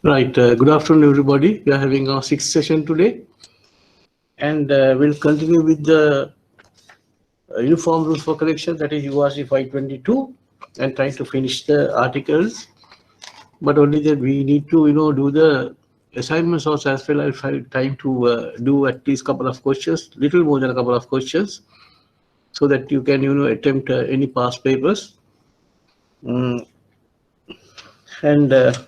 Right. Good afternoon, everybody. We are having our sixth session today, and we'll continue with the uniform rules for correction, that is URC 522, and trying to finish the articles. But only that we need to, do the assignments also as well. I'll find time to do at least couple of questions, little more than a couple of questions, so that you can, attempt any past papers. Mm, and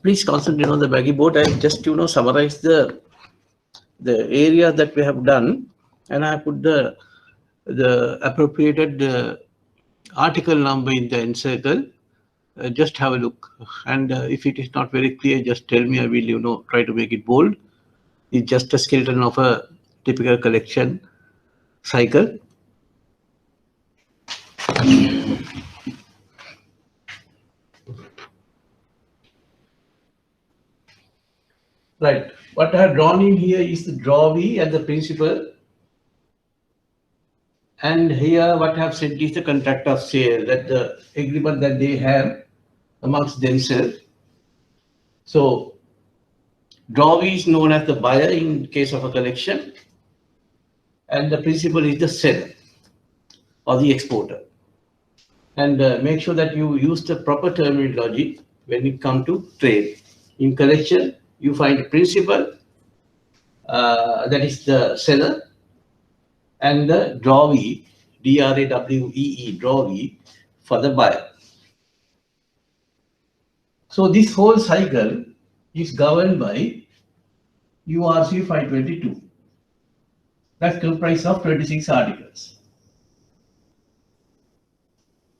please concentrate on the baggy board. I just, summarize the area that we have done, and I put the appropriated article number in the encircle. Just have a look, and if it is not very clear, just tell me. I will, try to make it bold. It's just a skeleton of a typical collection cycle. Right. What I have drawn in here is the drawee and the principal. And here what I have said is the contract of sale, that the agreement that they have amongst themselves. So drawee is known as the buyer in case of a collection, and the principal is the seller or the exporter. And make sure that you use the proper terminology when it comes to trade. In collection, you find principal, that is the seller, and the drawee, D-R-A-W-E-E, drawee, for the buyer. So this whole cycle is governed by URC 522. That's comprised of 26 articles.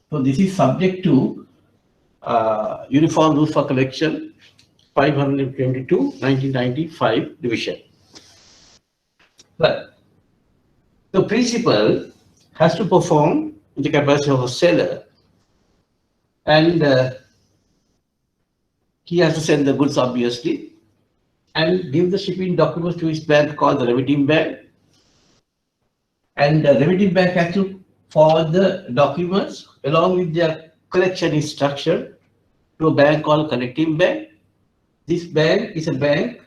So this is subject to Uniform Rules for Collection 522, 1995 division. But the principal has to perform in the capacity of a seller, and he has to send the goods, obviously, and give the shipping documents to his bank called the remitting bank. And the remitting bank has to forward the documents along with their collection instruction to a bank called collecting bank. This bank is a bank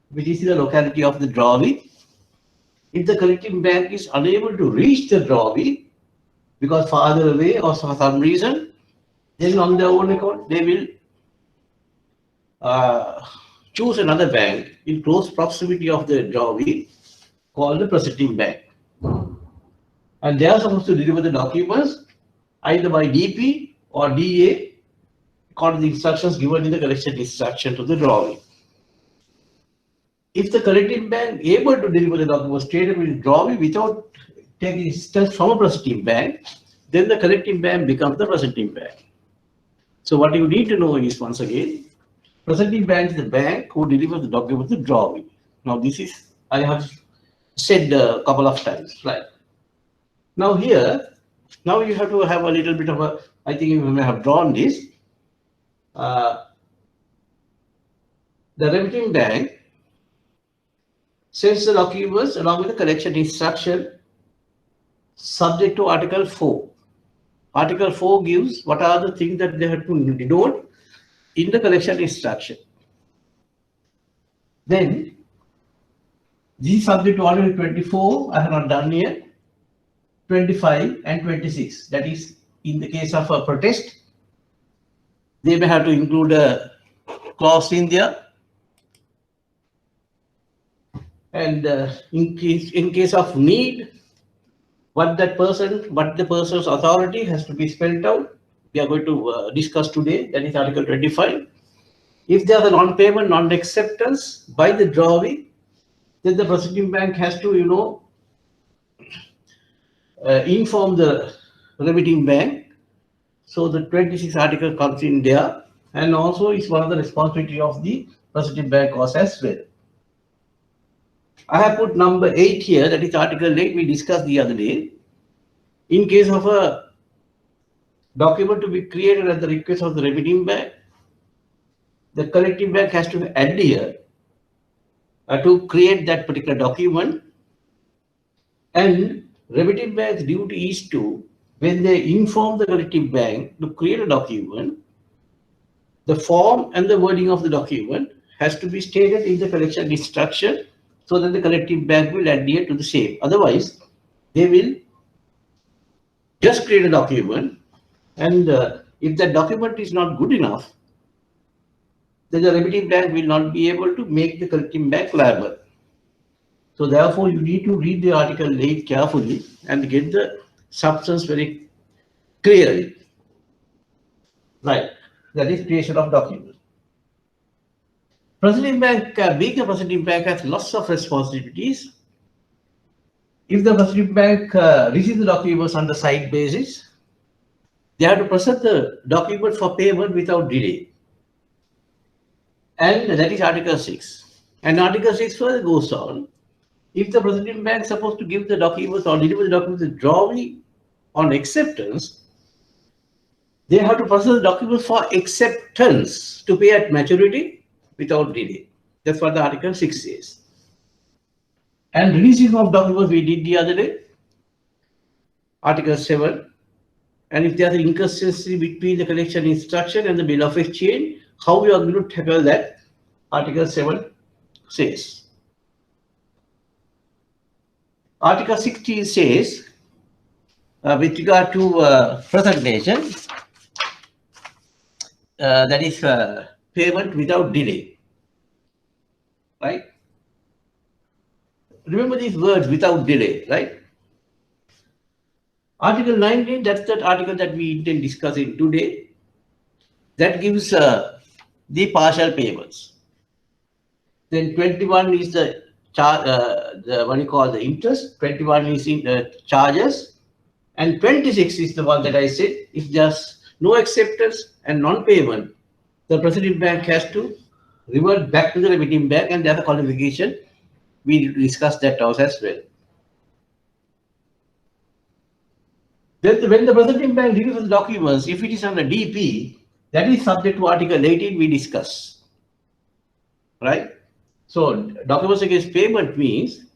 which is in the locality of the drawee. If the collecting bank is unable to reach the drawee because farther away or for some reason, then on their own account they will choose another bank in close proximity of the drawee called the presenting bank. And they are supposed to deliver the documents either by DP or DA according to the instructions given in the collection instruction to the drawee. If the collecting bank able to deliver the documents straight away to the drawee without taking assistance from a presenting bank, then the collecting bank becomes the presenting bank. So what you need to know is, once again, presenting bank is the bank who delivers the document to the drawee. Now this is, I have said a couple of times, right? Now here, now you have to have a little bit of a, I think you may have drawn this. The remitting bank sends the documents along with the collection instruction subject to Article 4. Article 4 gives what are the things that they have to denote in the collection instruction. Then, this is subject to Article 24, I have not done here, 25 and 26. That is, in the case of a protest, they may have to include a clause in there. And in case of need, what the person's authority has to be spelled out. We are going to discuss today. That is Article 25. If there is a non-payment, non-acceptance by the drawee, then the presenting bank has to, inform the remitting bank. So the 26 article comes in there, and also is one of the responsibility of the presenting bank also as well. I have put number 8 here, that is Article 8 we discussed the other day. In case of a document to be created at the request of the remitting bank, the collecting bank has to adhere to create that particular document, and remitting bank's duty is to when they inform the collective bank to create a document, the form and the wording of the document has to be stated in the collection instruction so that the collective bank will adhere to the same. Otherwise, they will just create a document, and if that document is not good enough, then the remitting bank will not be able to make the collecting bank liable. So therefore, you need to read the Article 8 carefully and get the substance very clearly. Right. That is creation of document. President bank, being a president bank has lots of responsibilities. If the president bank receives the documents on the site basis, they have to present the document for payment without delay. And that is Article 6. And Article 6 further goes on. If the president bank is supposed to give the documents or deliver the documents to drawee on acceptance, they have to process the documents for acceptance to pay at maturity without delay. That's what the Article 6 says. And releasing of documents we did the other day, Article 7. And if there is an inconsistency between the collection instruction and the bill of exchange, how we are going to tackle that, Article 7 says. Article 16 says, with regard to presentation, that is payment without delay, right? Remember these words, without delay, right? Article 19, that's that article that we intend discussing today. That gives the partial payments. Then 21 is the what you call the interest. 21 is in the charges, and 26 is the one that I said. If there's no acceptance and non-payment, the president bank has to revert back to the remitting bank, and there's a qualification. We discussed that also as well. Then when the presenting bank delivers documents, if it is on a DP, that is subject to Article 18 we discuss, right? So documents against payment means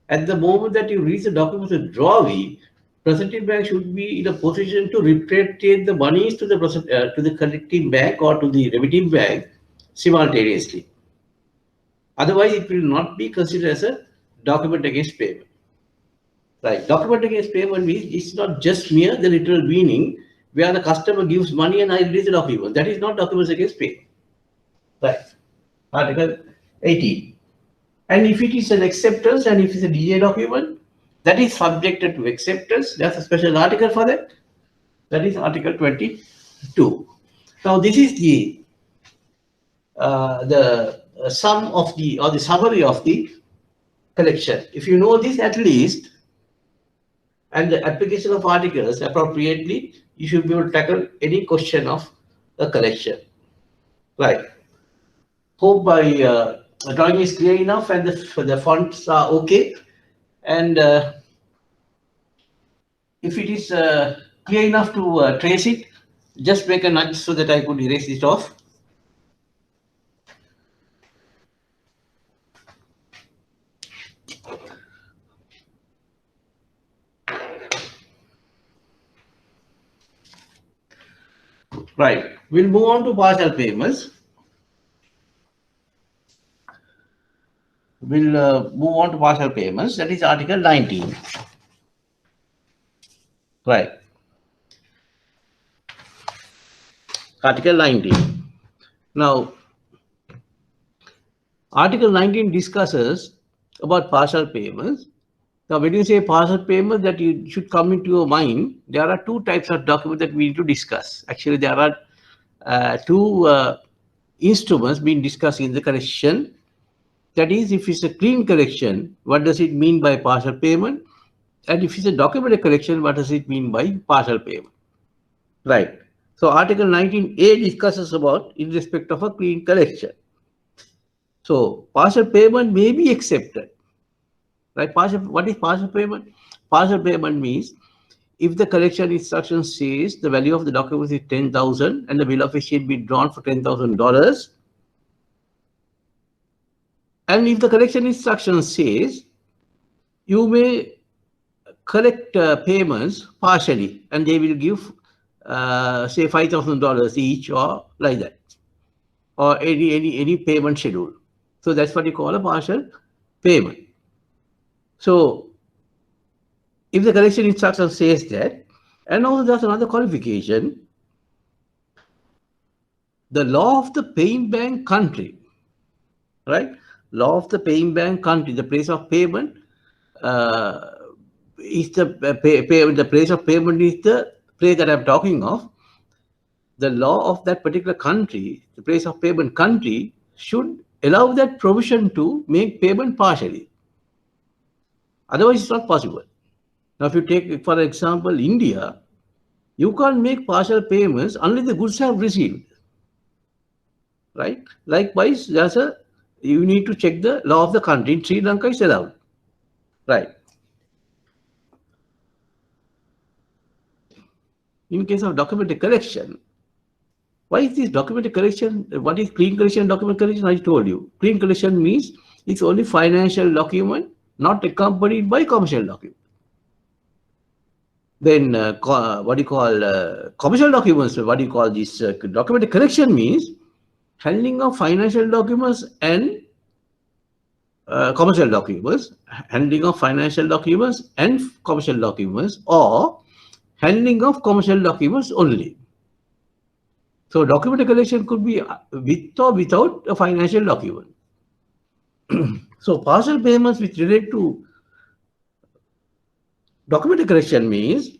at the moment that you release the documents to drawee, presenting bank should be in a position to repatriate the monies to the collecting bank or to the remitting bank simultaneously. Otherwise, it will not be considered as a document against payment. Right. Document against payment means it's not just mere the literal meaning where the customer gives money and I release the document. That is not documents against payment. Right. Article 18. And if it is an acceptance and if it's a DA document, that is subjected to acceptance. There's a special article for that. That is Article 22. Now this is the sum of the or the summary of the collection. If you know this at least, and the application of articles appropriately, you should be able to tackle any question of the collection. Right. Hope my drawing is clear enough and the fonts are okay. And if it is clear enough to trace it, just make a nudge so that I could erase it off. Right. We'll move on to partial payments. We'll move on to partial payments. That is Article 19. Right. Article 19. Now, Article 19 discusses about partial payments. Now, when you say partial payment, that you should come into your mind, there are two types of documents that we need to discuss. Actually, there are two instruments being discussed in the collection. That is, if it's a clean collection, what does it mean by partial payment? And if it's a documented collection, what does it mean by partial payment? Right. So, Article 19A discusses about in respect of a clean collection. So, partial payment may be accepted. Right? What is partial payment? Partial payment means if the collection instruction says the value of the document is 10,000 and the bill of exchange be drawn for $10,000, and if the collection instruction says you may collect payments partially, and they will give, say, $5,000 each, or like that, or any payment schedule. So that's what you call a partial payment. So if the collection instruction says that, and also there's another qualification, the law of the paying bank country, right? Law of the paying bank country, the place of payment is the place of payment is the place that I'm talking of. The law of that particular country, the place of payment country, should allow that provision to make payment partially. Otherwise, it's not possible. Now, if you take, for example, India, you can't make partial payments unless the goods have received, right? Likewise, you need to check the law of the country. In Sri Lanka, is allowed, right? In case of document collection, why is this document collection? What is clean collection and document collection? I told you. Clean collection means it's only financial document, not accompanied by commercial document. Then what do you call commercial documents? What do you call this? Document collection means handling of financial documents and commercial documents, handling of financial documents and commercial documents, or handling of commercial documents only. So document collection could be with or without a financial document. So partial payments which relate to document collection means,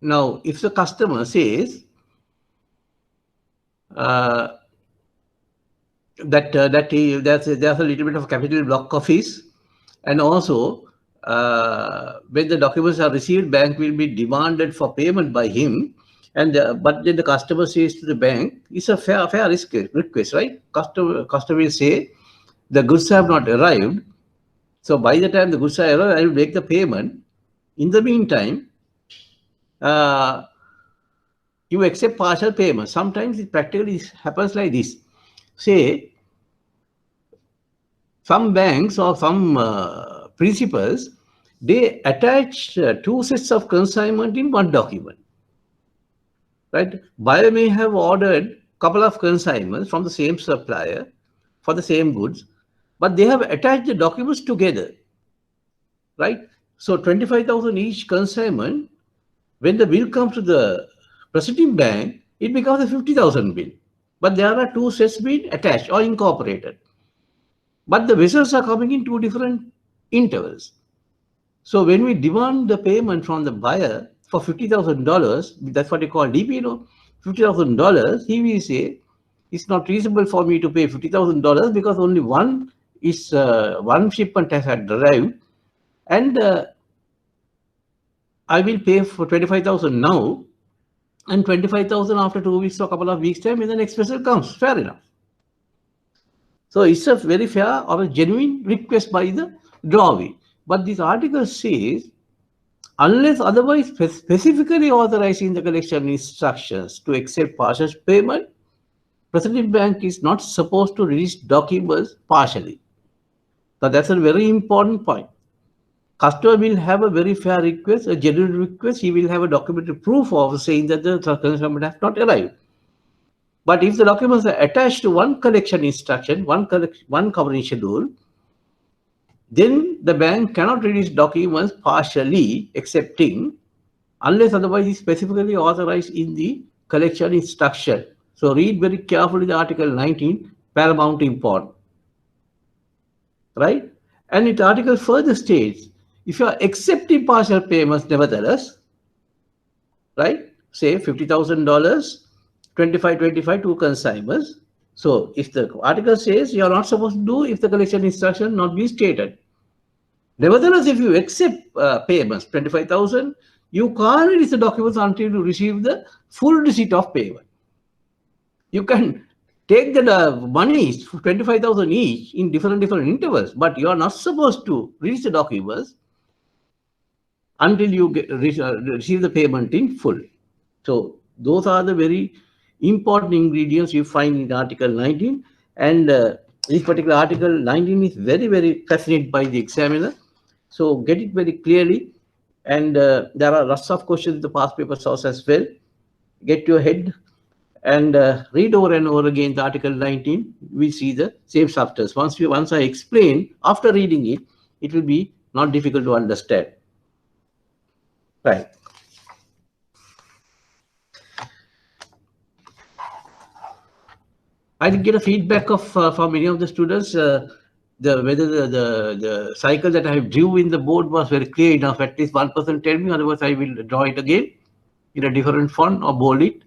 now if the customer says that there's a little bit of capital block of his, and also when the documents are received, bank will be demanded for payment by him, and but then the customer says to the bank, it's a fair request, right? Customer will say, the goods have not arrived, so by the time the goods are arrived, I will make the payment. In the meantime, you accept partial payment. Sometimes it practically happens like this. Say, some banks or some principals, they attach two sets of consignment in one document, right? Buyer may have ordered a couple of consignments from the same supplier for the same goods, but they have attached the documents together, right? So 25,000 each consignment, when the bill comes to the presenting bank, it becomes a 50,000 bill. But there are two sets being attached or incorporated. But the vessels are coming in two different intervals. So when we demand the payment from the buyer for $50,000, that's what they call DP, $50,000, he will say, it's not reasonable for me to pay $50,000 because only one shipment has arrived, and I will pay for 25,000 now, and 25,000 after 2 weeks or a couple of weeks time, and the next vessel comes. Fair enough. So it's a very fair or a genuine request by the drawee. But this article says, unless otherwise specifically authorized in the collection instructions to accept partial payment, President Bank is not supposed to release documents partially. Now that's a very important point. Customer will have a very fair request, a genuine request. He will have a documented proof of saying that the consignment has not arrived. But if the documents are attached to one collection instruction, one covering schedule, then the bank cannot release documents partially, excepting unless otherwise is specifically authorized in the collection instruction. So read very carefully the Article 19, paramount important, right? And it article further states, if you are accepting partial payments nevertheless, right, say $50,000, 25, two consignments. So if the article says you are not supposed to do if the collection instruction not be stated. Nevertheless, if you accept payments, 25,000, you can't release the documents until you receive the full receipt of payment. You can take the money, 25,000 each, in different intervals, but you are not supposed to release the documents until you receive the payment in full. So those are the very important ingredients you find in Article 19, and this particular Article 19 is very, very fascinated by the examiner. So get it very clearly. And there are lots of questions in the past paper source as well. Get your head and read over and over again the article 19. We see the same substance. Once I explain, after reading it, it will be not difficult to understand. Right. I did get a feedback of from many of the students whether the cycle that I have drew in the board was very clear enough. At least one person tell me, otherwise I will draw it again in a different font or bold it.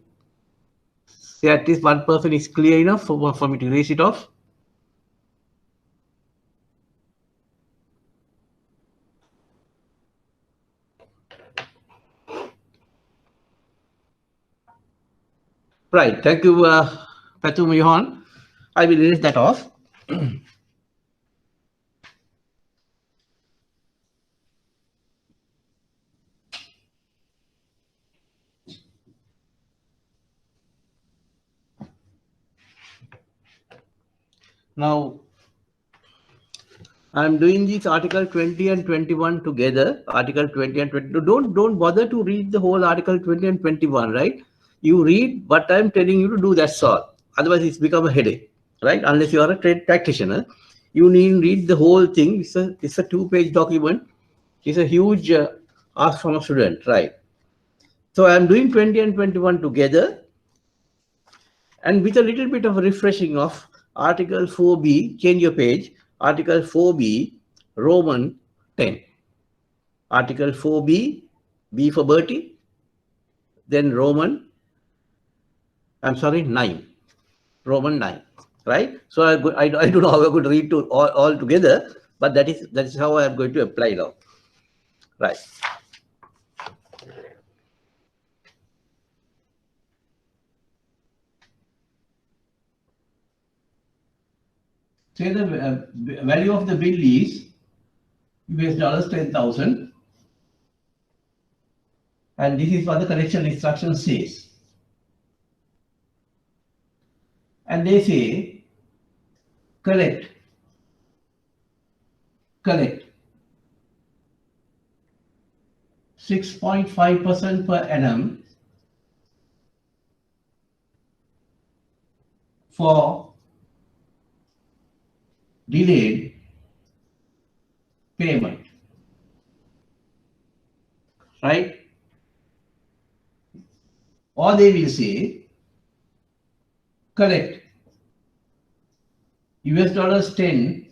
Say at least one person is clear enough for me to erase it off. Right. Thank you, Patum Johan. I will erase that off. Now, I'm doing this article 20 and 21 together. Article 20 and 22. Don't bother to read the whole article 20 and 21, right? You read what I'm telling you to do, that's all. Otherwise, it's become a headache, right? Unless you are a trade practitioner, you need to read the whole thing. It's a 2-page document. It's a huge ask from a student, right? So I'm doing 20 and 21 together, and with a little bit of a refreshing of Article 4B, change your page, Article 4B, Roman 10. Article 4B, B for Bertie, then Roman, 9, Roman 9, right? So I don't know how I could read to all together, but that is how I am going to apply now, right? Say the value of the bill is US $10,000, and this is what the collection instruction says. And they say collect 6.5% per annum for delayed payment, right? Or they will say collect US $10,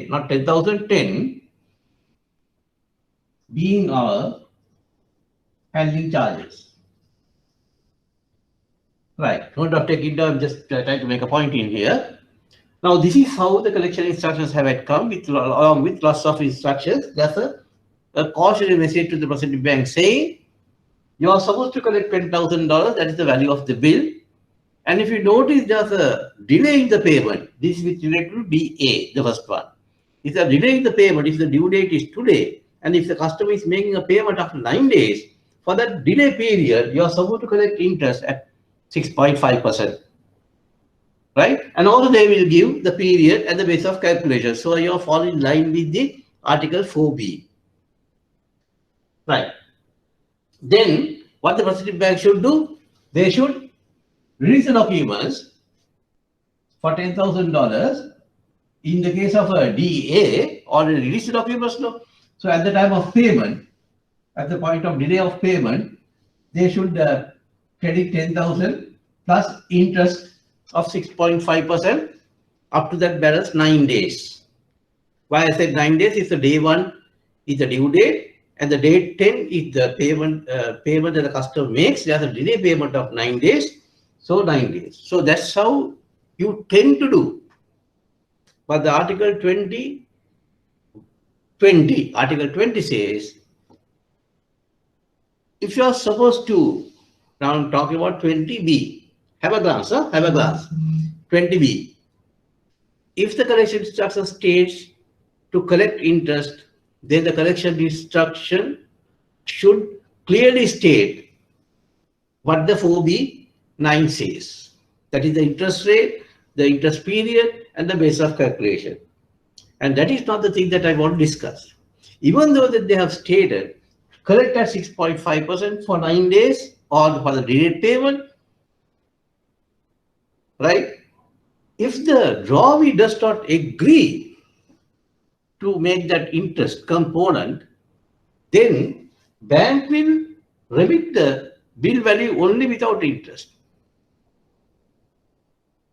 not 10,000, 10 being our handling charges. Right, don't have to take it down, I'm just trying to make a point in here. Now, this is how the collection instructions have had come along with lots of instructions. That's a cautionary message to the prospective bank saying you are supposed to collect $10,000, that is the value of the bill. And if you notice there's a delay in the payment, this is related to DA, the first one. If they are delaying the payment, if the due date is today, and if the customer is making a payment after 9 days, for that delay period, you are supposed to collect interest at 6.5%. Right? And also they will give the period and the base of calculation. So you are falling in line with the Article 4B. Right. Then what the prospective bank should do? They should release the documents for $10,000 in the case of a DA, or release the documents. No. So at the time of payment, at the point of delay of payment, they should credit 10,000 plus interest of 6.5% up to that balance 9 days. Why I said 9 days is the day 1 is the due date, and the day 10 is the payment that the customer makes. There's a delay payment of 9 days, so 9 days. So that's how you tend to do. But the Article 20 says if you are supposed to, now I'm talking about 20B. Have a glance, huh? Have a glance. 20B. If the collection instruction states to collect interest, then the collection instruction should clearly state what the 4B9 says. That is the interest rate, the interest period, and the base of calculation. And that is not the thing that I want to discuss. Even though that they have stated collect at 6.5% for 9 days or for the delayed payment, right? If the drawee does not agree to make that interest component, then bank will remit the bill value only without interest,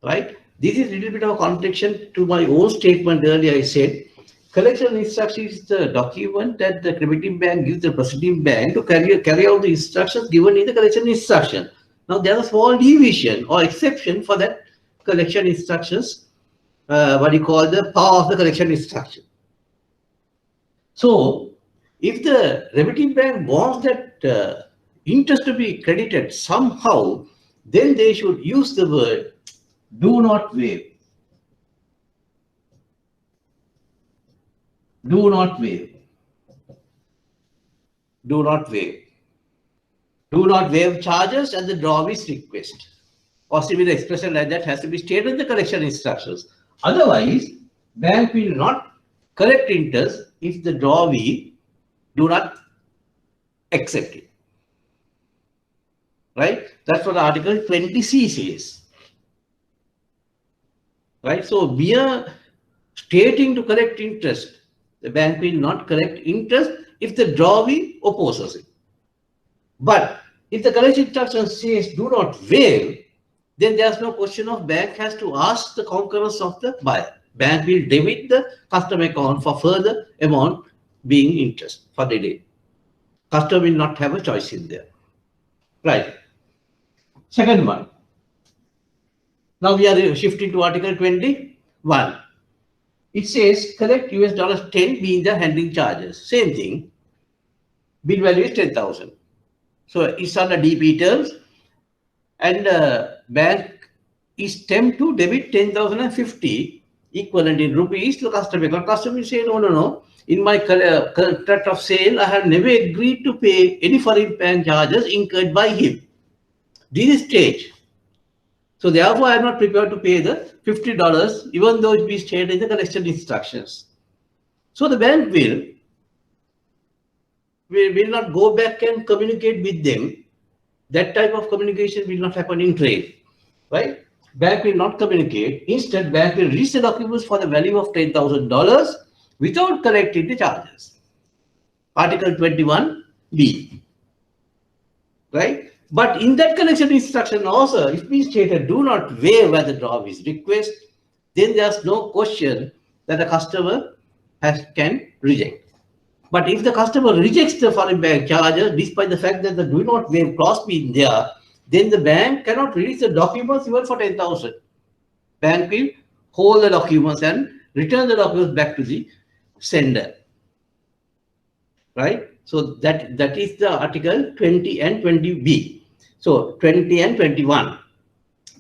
right? This is a little bit of a contradiction to my own statement earlier. I said collection instruction is the document that the crediting bank gives the proceeding bank to carry out the instructions given in the collection instruction. Now there is a small deviation or exception for that collection instructions, what you call the power of the collection instruction. So if the remitting bank wants that interest to be credited somehow, then they should use the word do not waive. Do not waive. Do not waive. Do not waive charges at the drawee's request. Possibly the expression like that has to be stated in the collection instructions. Otherwise, bank will not collect interest if the drawee do not accept it. Right? That's what Article 20C says. Right? So mere stating to collect interest, the bank will not collect interest if the drawee opposes it. But if the collection instruction says do not waive, then there's no question of bank has to ask the concurrence of the buyer. Bank will debit the customer account for further amount being interest for the day. Customer will not have a choice in there. Right. Second one. Now we are shifting to Article 21. It says collect $10 being the handling charges. Same thing. Bill value is 10,000. So it's on the DP terms, and bank is tempted to debit 10,050 equivalent in rupees to the customer. Because customer will say no. In my contract of sale, I have never agreed to pay any foreign bank charges incurred by him. This is stage. So therefore, I am not prepared to pay the $50, even though it be stated in the collection instructions. So the bank will not go back and communicate with them. That type of communication will not happen in trade, right? Bank will not communicate. Instead, bank will release the documents for the value of $10,000 without collecting the charges. Article 21B, right? But in that collection instruction also, if we stated do not waive at the drawee's request, then there's no question that the customer can reject. But if the customer rejects the foreign bank charges, despite the fact that the do not waive clause be there, then the bank cannot release the documents even for 10,000. Bank will hold the documents and return the documents back to the sender. Right? So that is the Article 20 and 20B. So 20 and 21.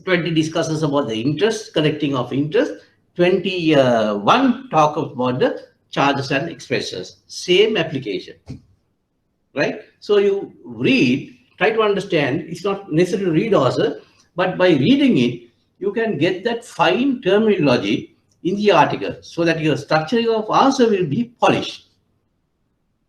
20 discusses about the interest, collecting of interest. 21 talk about the charges and expenses. Same application. Right? So you read, try to understand. It's not necessary to read also, but by reading it, you can get that fine terminology in the article so that your structuring of answer will be polished.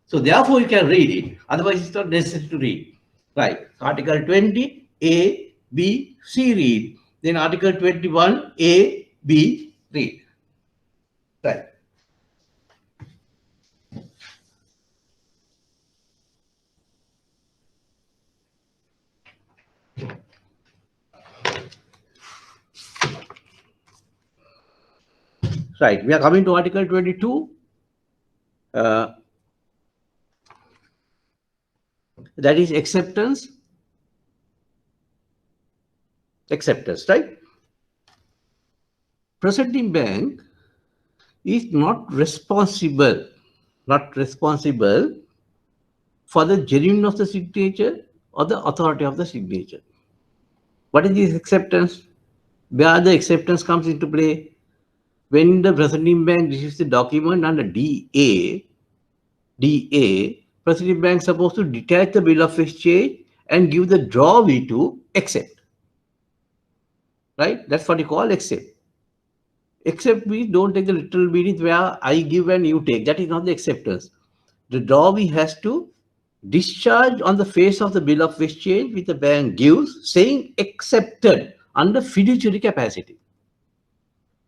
So therefore, you can read it. Otherwise, it's not necessary to read. Right. Article 20, A, B, C read. Then Article 21, A, B read. Right. Right. We are coming to Article 22. That is acceptance, right? Presenting bank is not responsible for the genuineness of the signature or the authority of the signature. What is this acceptance? Where the acceptance comes into play? When the presenting bank receives the document under DA, presenting bank is supposed to detach the bill of exchange and give the drawee to accept. Right? That's what you call accept. Accept means don't take the literal meaning where I give and you take. That is not the acceptance. The drawee has to discharge on the face of the bill of exchange which the bank gives, saying accepted under fiduciary capacity.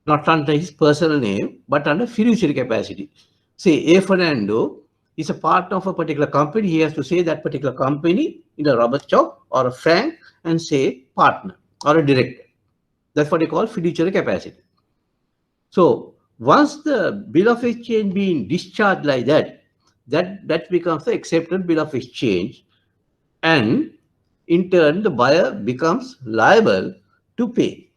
Not under his personal name, but under fiduciary capacity. Say A. Fernando is a part of a particular company. He has to say that particular company in a rubber shop or a frank and say partner or a director. That's what they call fiduciary capacity. So once the bill of exchange being discharged like that, that becomes the accepted bill of exchange, and in turn the buyer becomes liable to pay.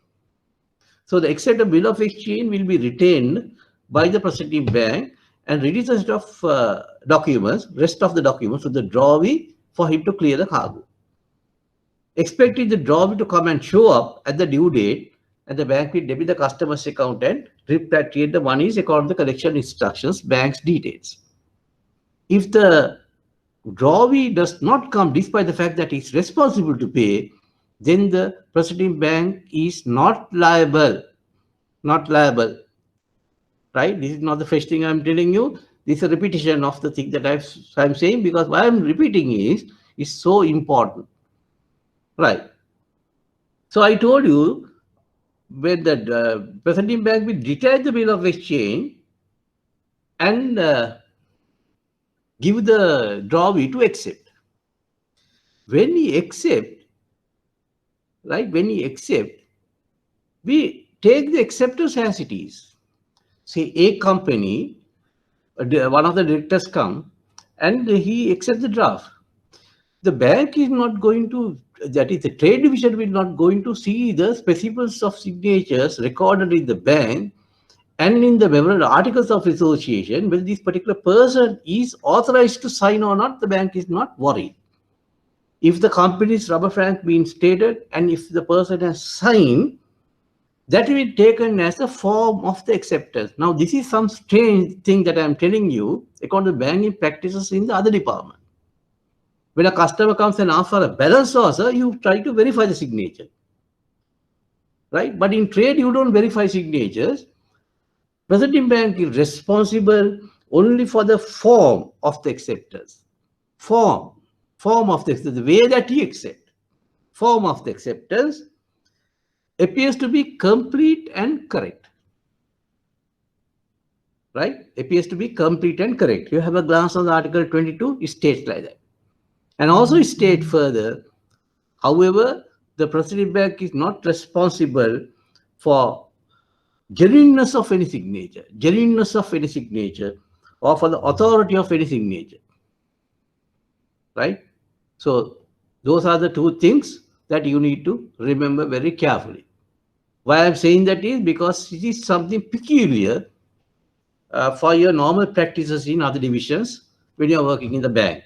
So the accepted bill of exchange will be retained by the presenting bank and release the rest of rest of the documents to the drawee for him to clear the cargo. Expecting the drawee to come and show up at the due date, and the bank will debit the customer's account and repatriate the monies according to the collection instructions, bank's details. If the drawee does not come despite the fact that it's responsible to pay, then the presenting bank is not liable. Not liable. Right? This is not the first thing I'm telling you. This is a repetition of the thing that I'm saying, because why I'm repeating is so important. Right. So I told you, when the presenting bank will detach the bill of exchange and give the drawee to accept. When he accept, right? When he accept, we take the acceptance as it is. Say a company, one of the directors come and he accepts the draft. The bank is not going to, that is the trade division will not going to see the specimens of signatures recorded in the bank and in the memorandum articles of association. Whether this particular person is authorized to sign or not, the bank is not worried. If the company's rubber frank being stated and if the person has signed, that will be taken as a form of the acceptance. Now, this is some strange thing that I am telling you according to banking practices in the other department. When a customer comes and asks for a balance order, you try to verify the signature, right? But in trade, you don't verify signatures. Presenting bank is responsible only for the form of the acceptance. Form of the acceptance, the way that he accepts. Form of the acceptance appears to be complete and correct. Right? Appears to be complete and correct. You have a glance on the Article 22, it states like that. And also it states further, however, the presenting bank is not responsible for genuineness of any signature, or for the authority of any signature. Right? So those are the two things that you need to remember very carefully. Why I'm saying that is because it is something peculiar for your normal practices in other divisions when you're working in the bank.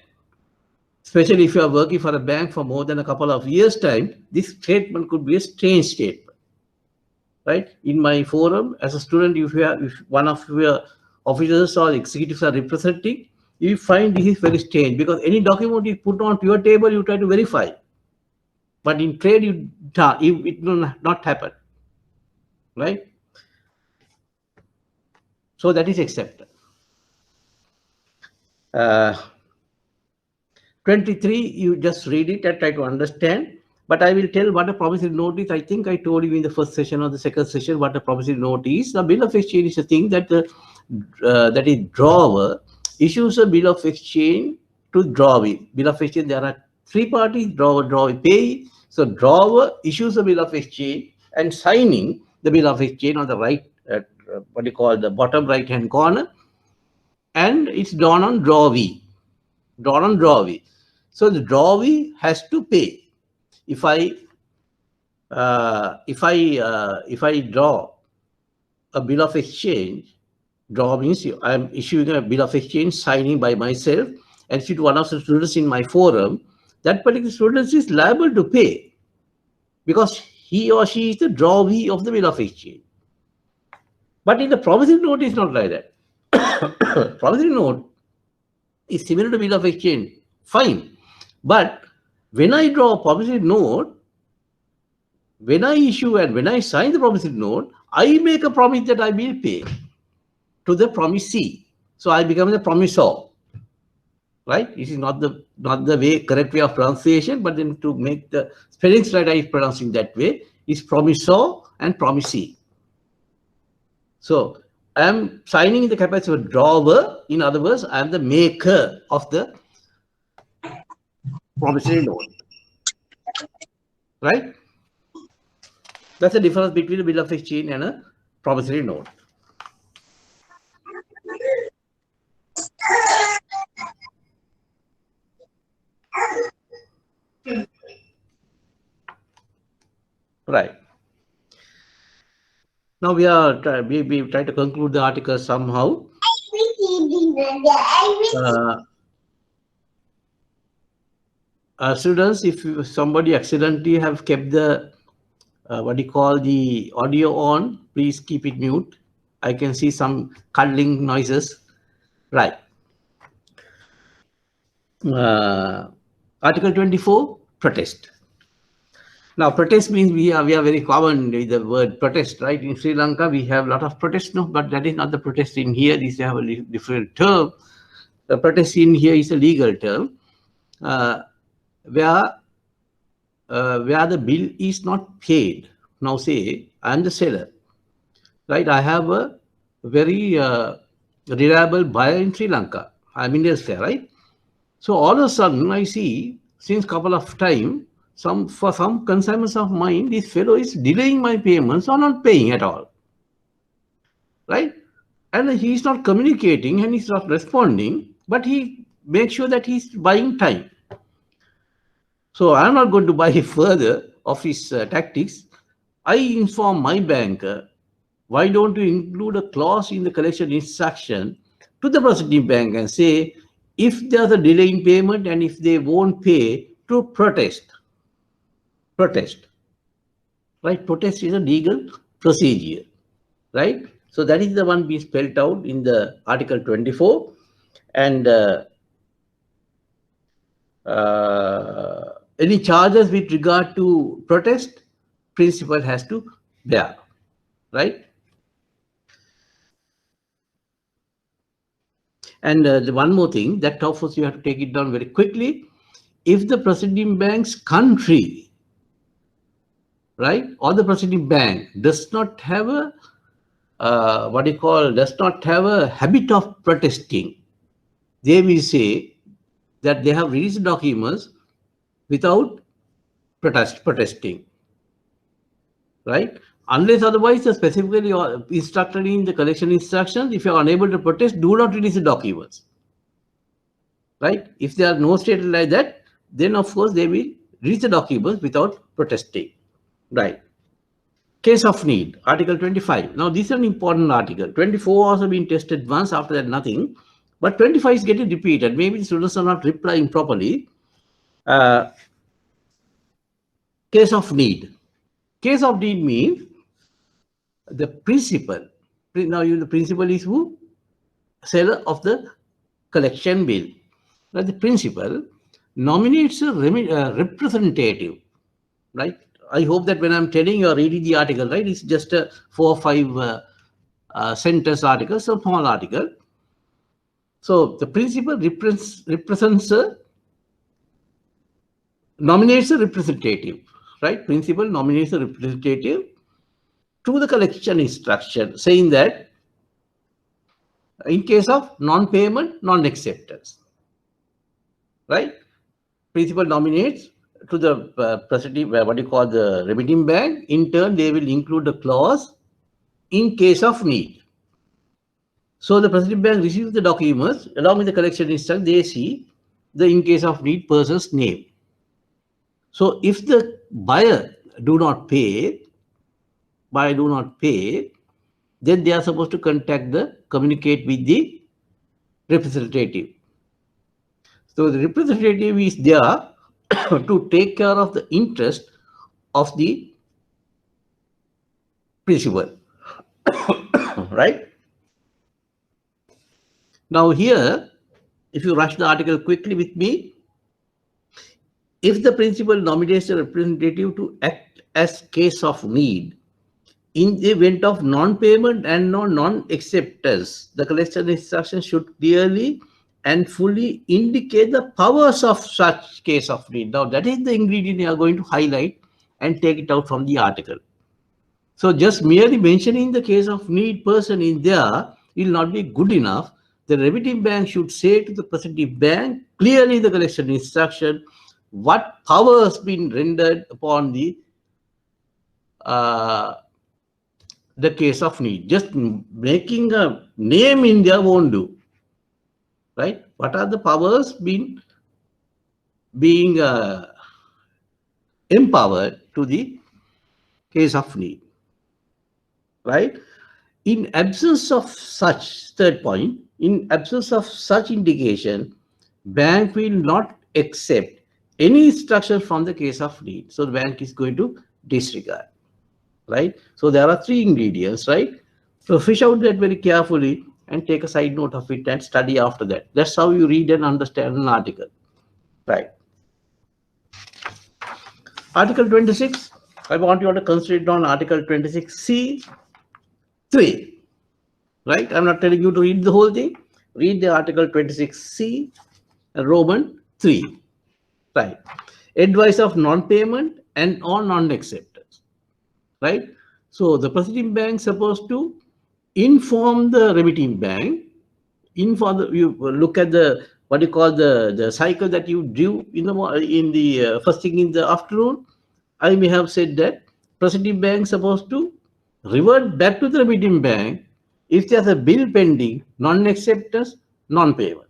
Especially if you are working for a bank for more than a couple of years' time, this statement could be a strange statement. Right? In my forum, as a student, if one of your officers or executives are representing, you find this is very strange, because any document you put onto your table, you try to verify. But in trade, it will not happen. Right? So that is accepted. 23, you just read it and try to understand. But I will tell what a promissory note is. I think I told you in the first session or the second session what a promissory note is. The bill of exchange is a thing that that is drawer issues a bill of exchange to drawee. Bill of exchange, there are three parties: drawer, drawee, payee. So drawer issues a bill of exchange and signing the bill of exchange on the right, what you call the bottom right hand corner, and it's drawn on drawee. So the drawee has to pay. If I draw a bill of exchange, draw means I am issuing a bill of exchange, signing by myself, and to one of the students in my forum, that particular student is liable to pay because he or she is the drawee of the bill of exchange. But in the promissory note, it's not like that. Promissory note is similar to bill of exchange, fine. But when I draw a promissory note, when I issue and when I sign the promissory note, I make a promise that I will pay to the promisee. So I become the promisor. Right? This is not the correct way of pronunciation, but then to make the spellings right, I is pronouncing that way, is promisor and promisee. So I am signing in the capacity of a drawer. In other words, I am the maker of the promissory note. Right? That's the difference between a bill of exchange and a promissory note. Right. Now we try to conclude the article somehow. Students, if somebody accidentally have kept the what you call the audio on, please keep it mute. I can see some cuddling noises. Right. Article 24, protest. Now, protest means we are very common with the word protest, right? In Sri Lanka, we have a lot of protests, no, but that is not the protest in here. These have a different term. The protest in here is a legal term, where the bill is not paid. Now, say I am the seller, right? I have a very reliable buyer in Sri Lanka. I'm in India, right? So all of a sudden, I see since couple of time, for some concerns of mine, this fellow is delaying my payments or not paying at all, right? And he is not communicating and he's not responding, but he makes sure that he's buying time. So I'm not going to buy further of his tactics. I inform my banker, why don't you include a clause in the collection instruction to the proceeding bank and say, if there's a delay in payment and if they won't pay, to protest. Protest. Right? Protest is a legal procedure. Right? So that is the one being spelled out in the Article 24. And any charges with regard to protest, principal has to bear. Right? And the one more thing, that of course you have to take it down very quickly. If the proceeding bank's country, right, or the proceeding bank does not have a does not have a habit of protesting, they will say that they have released documents without protesting, right? Unless otherwise specifically instructed in the collection instructions, if you are unable to protest, do not release the documents, right? If they are no stated like that, then of course they will release the documents without protesting, right? Case of need, Article 25. Now this is an important article. 24 also been tested once, after that nothing, but 25 is getting repeated. Maybe the students are not replying properly. Case of need. Case of need means the principal. Now the principal is who? Seller of the collection bill. Now the principal nominates a representative, right? I hope that when I'm telling you or reading the article, right, it's just a 4 or 5 sentence article, so small article. So the principal nominates a representative, right? Principal nominates a representative to the collection instruction, saying that in case of non-payment, non-acceptance, right? Principal nominates to the proceeding, the remitting bank. In turn, they will include a clause in case of need. So the proceeding bank receives the documents along with the collection instruction. They see the in case of need person's name. So if the buyer do not pay, then they are supposed to communicate with the representative. So the representative is there to take care of the interest of the principal, right? Now here, if you rush the article quickly with me, if the principal nominates a representative to act as case of need, in the event of non-payment and non-acceptance, the collection instruction should clearly and fully indicate the powers of such case of need. Now, that is the ingredient you are going to highlight and take it out from the article. So just merely mentioning the case of need person in there will not be good enough. The remitting bank should say to the presenting bank clearly the collection instruction, what power has been rendered upon the case of need. Just making a name in there won't do, right? What are the powers being empowered to the case of need, right? In absence of such, third point, in absence of such indication, bank will not accept any instruction from the case of need. So the bank is going to disregard, right? So there are three ingredients, right? So fish out that very carefully and take a side note of it and study after that. That's how you read and understand an article, right? Article 26, I want you to consider it on Article 26C3, right? I'm not telling you to read the whole thing. Read the Article 26C, Roman 3, right? Advice of non-payment and or non-acceptance, right? So the presenting bank is supposed to inform the remitting bank, you look at the, what you call the cycle that you do in the first thing in the afternoon. I may have said that presenting bank is supposed to revert back to the remitting bank if there's a bill pending, non-acceptance, non-payment.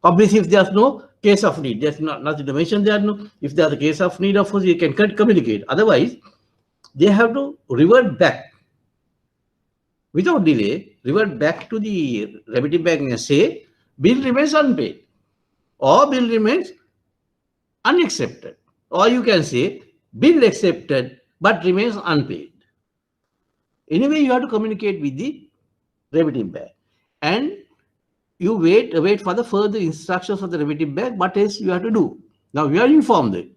Obviously, if there's no case of need, there's nothing to mention there. No, if there's a case of need, of course, you can communicate. Otherwise, they have to revert back without delay, revert back to the remitting bank and say, bill remains unpaid or bill remains unaccepted. Or you can say, bill accepted but remains unpaid. Anyway, you have to communicate with the remitting bank. And you wait for the further instructions of the remitting bank, what else you have to do. Now, we are informed,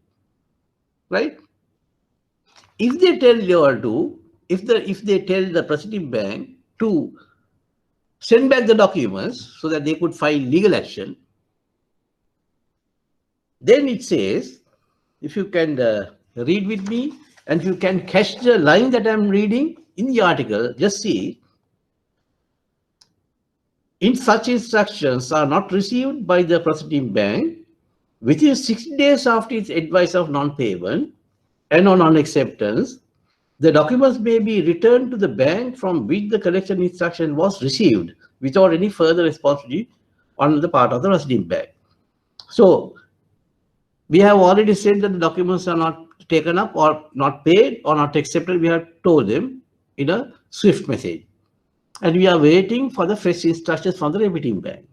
right? If they tell you to, if they tell the presenting bank to send back the documents so that they could file legal action, then it says, if you can read with me and if you can catch the line that I'm reading in the article, just see, in such instructions are not received by the presenting bank within 60 days after its advice of non-payment and or non-acceptance, the documents may be returned to the bank from which the collection instruction was received without any further responsibility on the part of the resident bank. So we have already said that the documents are not taken up or not paid or not accepted. We have told them in a SWIFT message. And we are waiting for the fresh instructions from the remitting bank.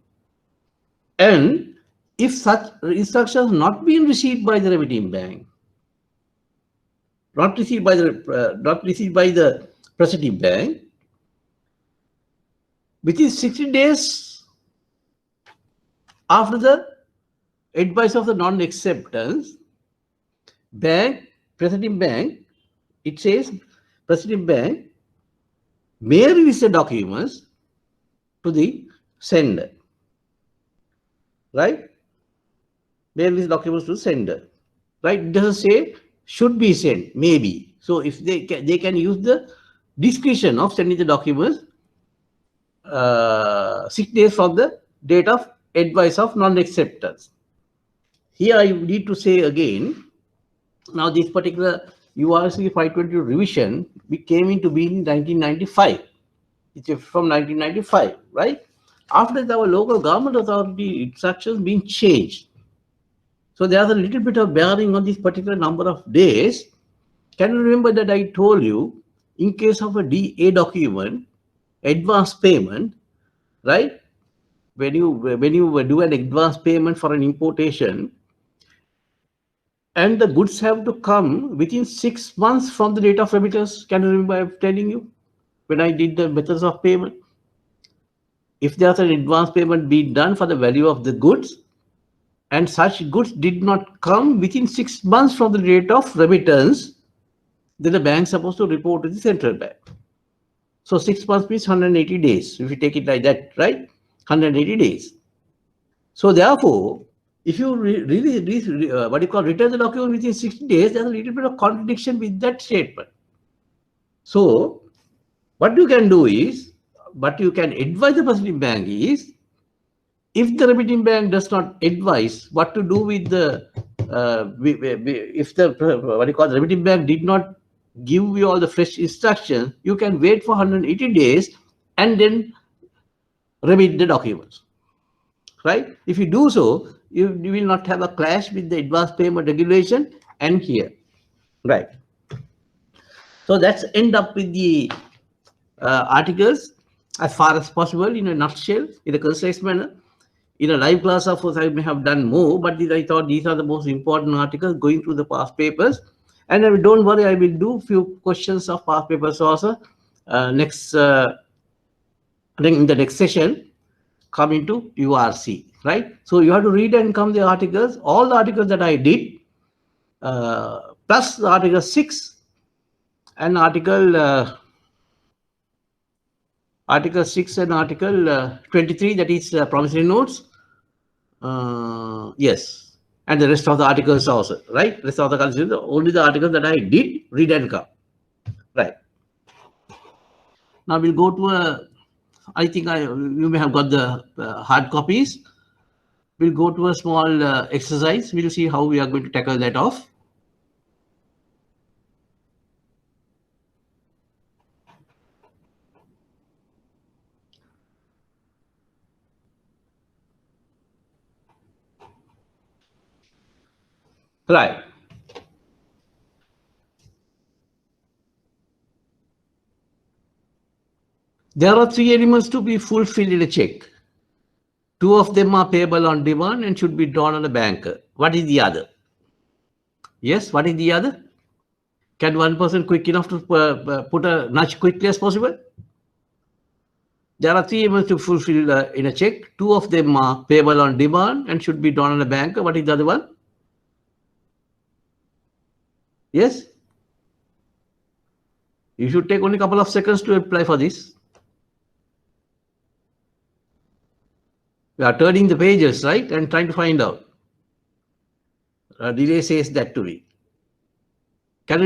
And if such instructions not been received by the remitting bank, not received by the presenting bank, within 60 days after the advice of the non-acceptance, presenting bank, it says presenting bank may release the documents to the sender, right? May release documents to the sender, right? It doesn't say should be sent, maybe. So if they can use the discretion of sending the documents 6 days from the date of advice of non-acceptance. Here I need to say again, now this particular URC 522 revision, we came into being in 1995. It's from 1995, right? After that, our local government authority instructions being changed. So there's a little bit of bearing on this particular number of days. Can you remember that I told you, in case of a DA document, advance payment, right? When you do an advance payment for an importation, and the goods have to come within 6 months from the date of remittance. Can you remember I'm telling you when I did the methods of payment? If there's an advance payment being done for the value of the goods, and such goods did not come within 6 months from the date of remittance, then the bank is supposed to report to the central bank. So 6 months means 180 days. If you take it like that, right? 180 days. So therefore, if you what you call return the document within 60 days, there's a little bit of contradiction with that statement. So what you can do is, what you can advise the remitting bank is, if the remitting bank does not advise what to do with the, if the what you call the remitting bank did not give you all the fresh instructions, you can wait for 180 days and then remit the documents. Right? If you do so, you will not have a clash with the advance payment regulation and here. Right. So that's end up with the articles as far as possible in a nutshell, in a concise manner. In a live class, of course, I may have done more, but I thought these are the most important articles going through the past papers. And don't worry, I will do few questions of past papers also next, I think in the next session, coming to URC, right? So you have to read and come the articles, all the articles that I did, plus the article 6 and article 6 and article 23, that is promissory notes. Yes, and the rest of the articles also, right? Rest of the articles, only the articles that I did read and come, right? Now we'll go to I think you may have got the hard copies. We'll go to a small exercise. We'll see how we are going to tackle that off. Right. There are 3 elements to be fulfilled in a check. 2 of them are payable on demand and should be drawn on a banker. What is the other? Yes, what is the other? Can one person quick enough to put a nudge quickly as possible? There are 3 elements to fulfill in a check. 2 of them are payable on demand and should be drawn on a banker. What is the other one? Yes? You should take only a couple of seconds to apply for this. We are turning the pages, right, and trying to find out. Delay says that to me. Can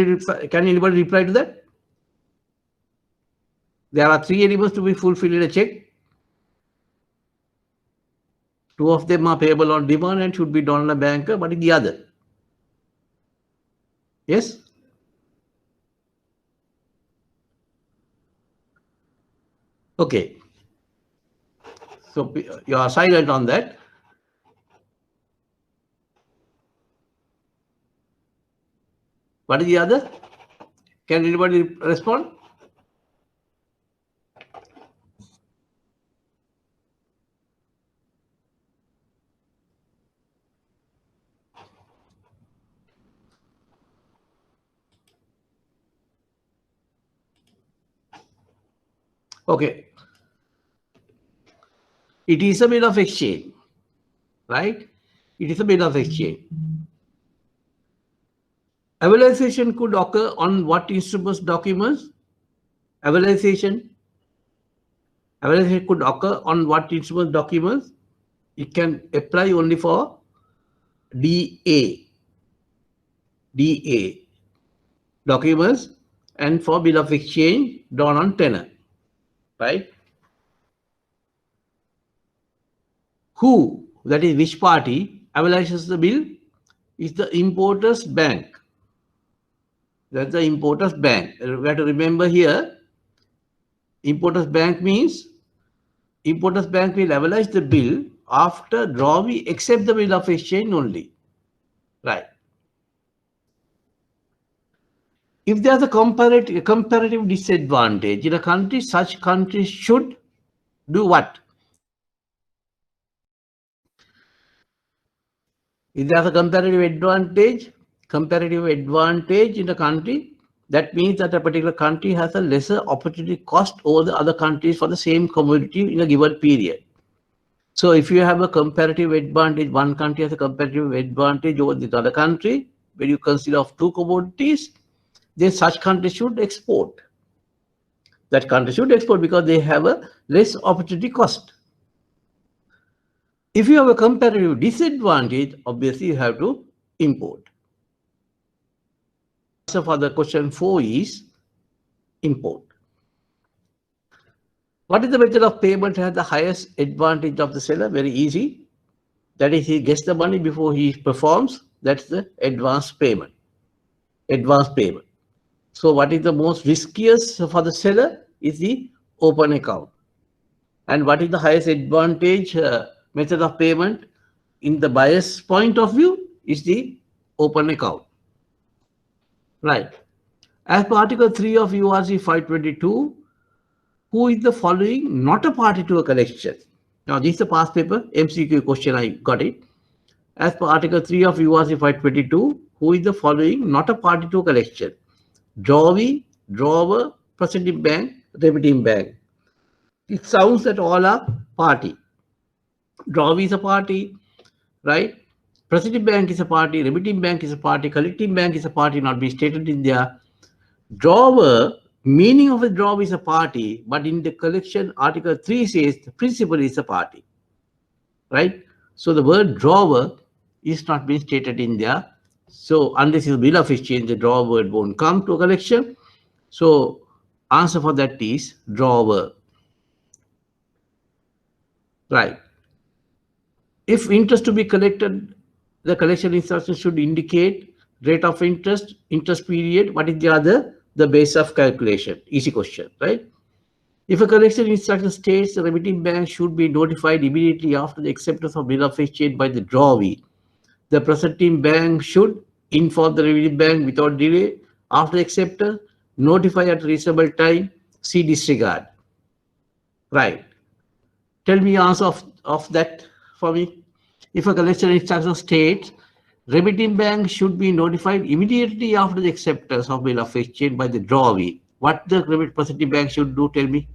anybody reply to that? There are 3 elements to be fulfilled in a check. 2 of them are payable on demand and should be drawn on a banker. What is the other? Yes? Okay. So you are silent on that. What is the other? Can anybody respond? Okay. It is a bill of exchange, right? It is a bill of exchange. Evaluation could occur on what instruments, documents? Evaluation could occur on what instruments, documents? It can apply only for DA documents and for bill of exchange drawn on tenor, right? Who, that is which party, evaluates the bill is the importer's bank. That's the importer's bank. We have to remember here, importer's bank means importer's bank will evaluate the bill after drawee accept the bill of exchange only, right? If there's a comparative disadvantage in a country, such countries should do what? If there's a comparative advantage in a country, that means that a particular country has a lesser opportunity cost over the other countries for the same commodity in a given period. So if you have a comparative advantage, one country has a comparative advantage over the other country, when you consider of 2 commodities, then such countries should export. That country should export because they have a less opportunity cost. If you have a comparative disadvantage, obviously you have to import. So for the question 4 is import. What is the method of payment has the highest advantage of the seller? Very easy. That is, he gets the money before he performs. That's the advance payment. Advance payment. So what is the most riskiest for the seller is the open account. And what is the highest advantage method of payment in the buyer's point of view is the open account. Right. As per Article 3 of URC 522, who is the following not a party to a collection? Now, this is a past paper MCQ question. I got it. As per Article 3 of URC 522, who is the following not a party to a collection? Drawee, drawer, presenting bank, remitting bank. It sounds that all are party. Drawee is a party, right? Presenting bank is a party, remitting bank is a party, collecting bank is a party, not being stated in there. Drawer, meaning of a drawer is a party, but in the collection, Article 3 says the principal is a party, right? So the word drawer is not being stated in there. So unless it's a bill of exchange, the drawer word won't come to a collection. So answer for that is drawer, right? If interest to be collected, the collection instruction should indicate rate of interest, interest period. What is the other? The base of calculation. Easy question, right? If a collection instruction states the remitting bank should be notified immediately after the acceptance of bill of exchange by the drawee, the presenting bank should inform the remitting bank without delay after acceptance, notify at reasonable time, see disregard. Right. Tell me answer of that for me. If a collection instruction states remitting bank should be notified immediately after the acceptance of bill of exchange by the drawee, what the presenting bank should do? Tell me.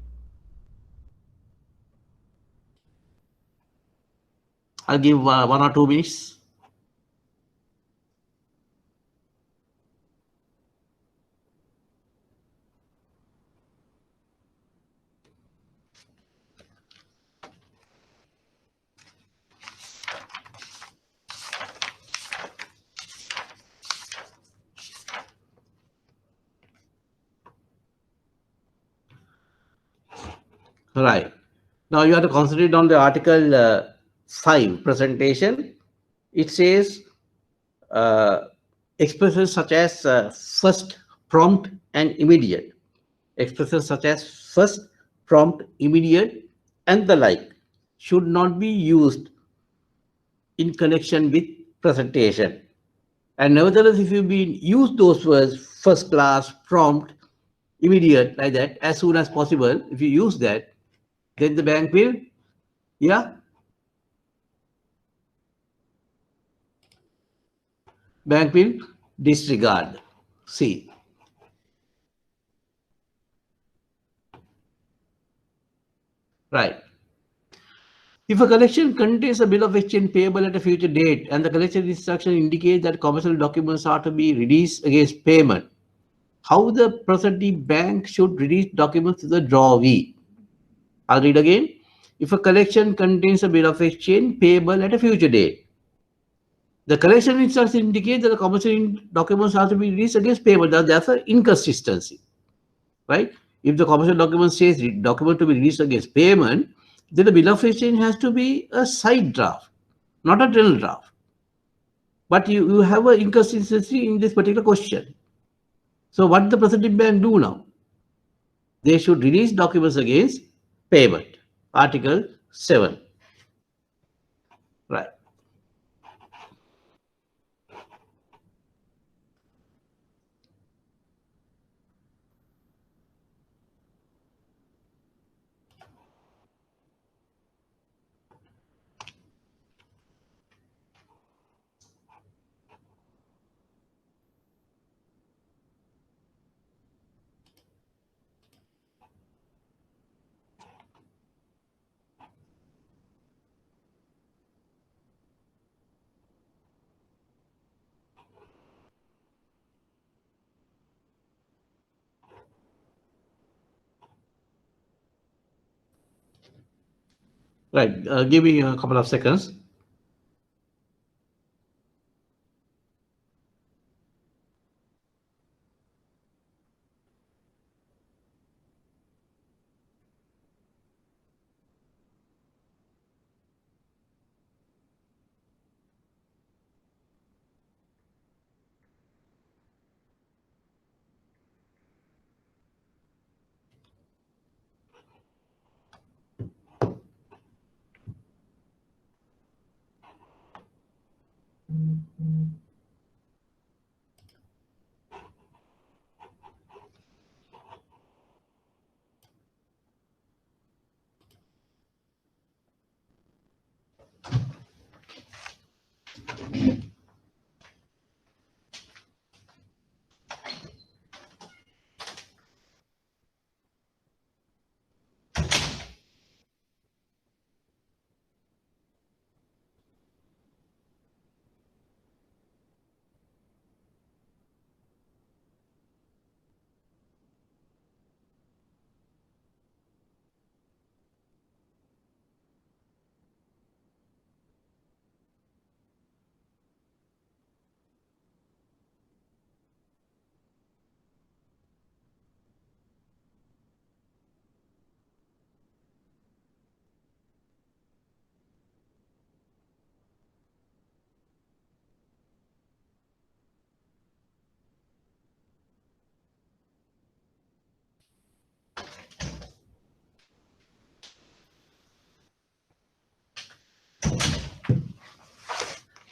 I'll give 1 or 2 minutes. Right. Now you have to concentrate on the Article 5 presentation. It says uh, expressions such as first, prompt, and immediate. Expressions such as first, prompt, immediate, and the like should not be used in connection with presentation. And nevertheless, if you use those words, first class, prompt, immediate, like that, as soon as possible, if you use that, then the bank will, yeah, bank will disregard. See, right. If a collection contains a bill of exchange payable at a future date and the collection instruction indicates that commercial documents are to be released against payment, how the presenting bank should release documents to the drawee? I'll read again. If a collection contains a bill of exchange payable at a future date, the collection instruction indicates that the commercial documents are to be released against payment. That's an inconsistency, right? If the commercial document says document to be released against payment, then the bill of exchange has to be a side draft, not a general draft. But you have an inconsistency in this particular question. So what the presenting bank do now? They should release documents against payment. Article 7. Right. Right. Give me a couple of seconds.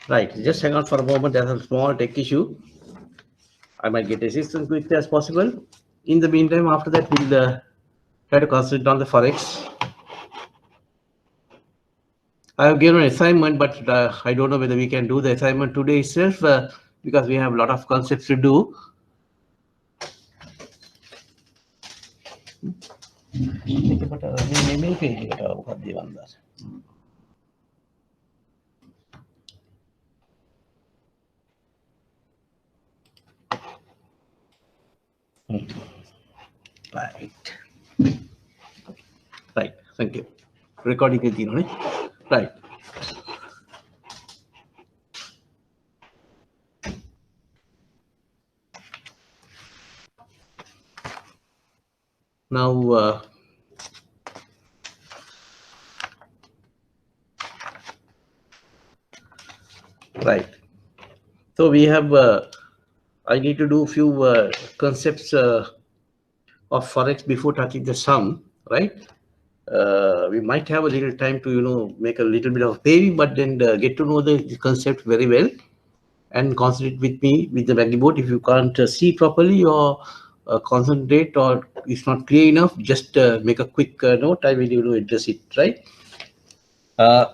Right. Just hang on for a moment. There's a small tech issue. I might get assistance quickly as possible. In the meantime, after that, we'll try to concentrate on the forex. I have given an assignment, but I don't know whether we can do the assignment today itself because we have a lot of concepts to do. Right. Right. Thank you. Recording is right. Now, right. So we have, I need to do a few concepts of forex before touching the sum, right? We might have a little time to, make a little bit of paving, but then get to know the concept very well and concentrate with me with the blackboard. If you can't see properly or concentrate or it's not clear enough, just make a quick note. I will address it, right? I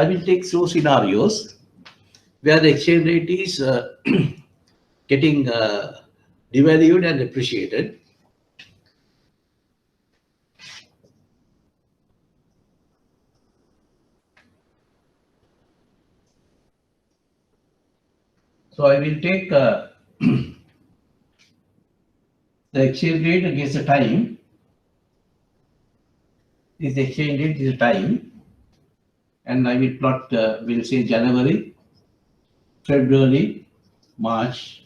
will take through scenarios where the exchange rate is getting devalued and appreciated. So I will take the exchange rate against the time. This exchange rate is the time, and I will plot. We'll say January, February, March,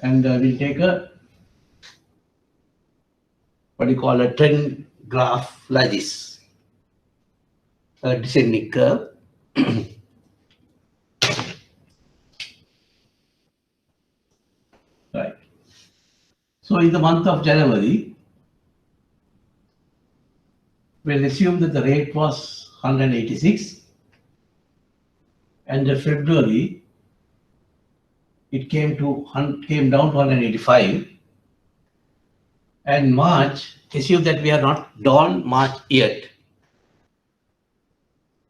and we'll take a what you call a trend graph like this, a descending curve. Right. So in the month of January, we'll assume that the rate was 186, and in February it came down to 185, and March, assume that we are not done March yet,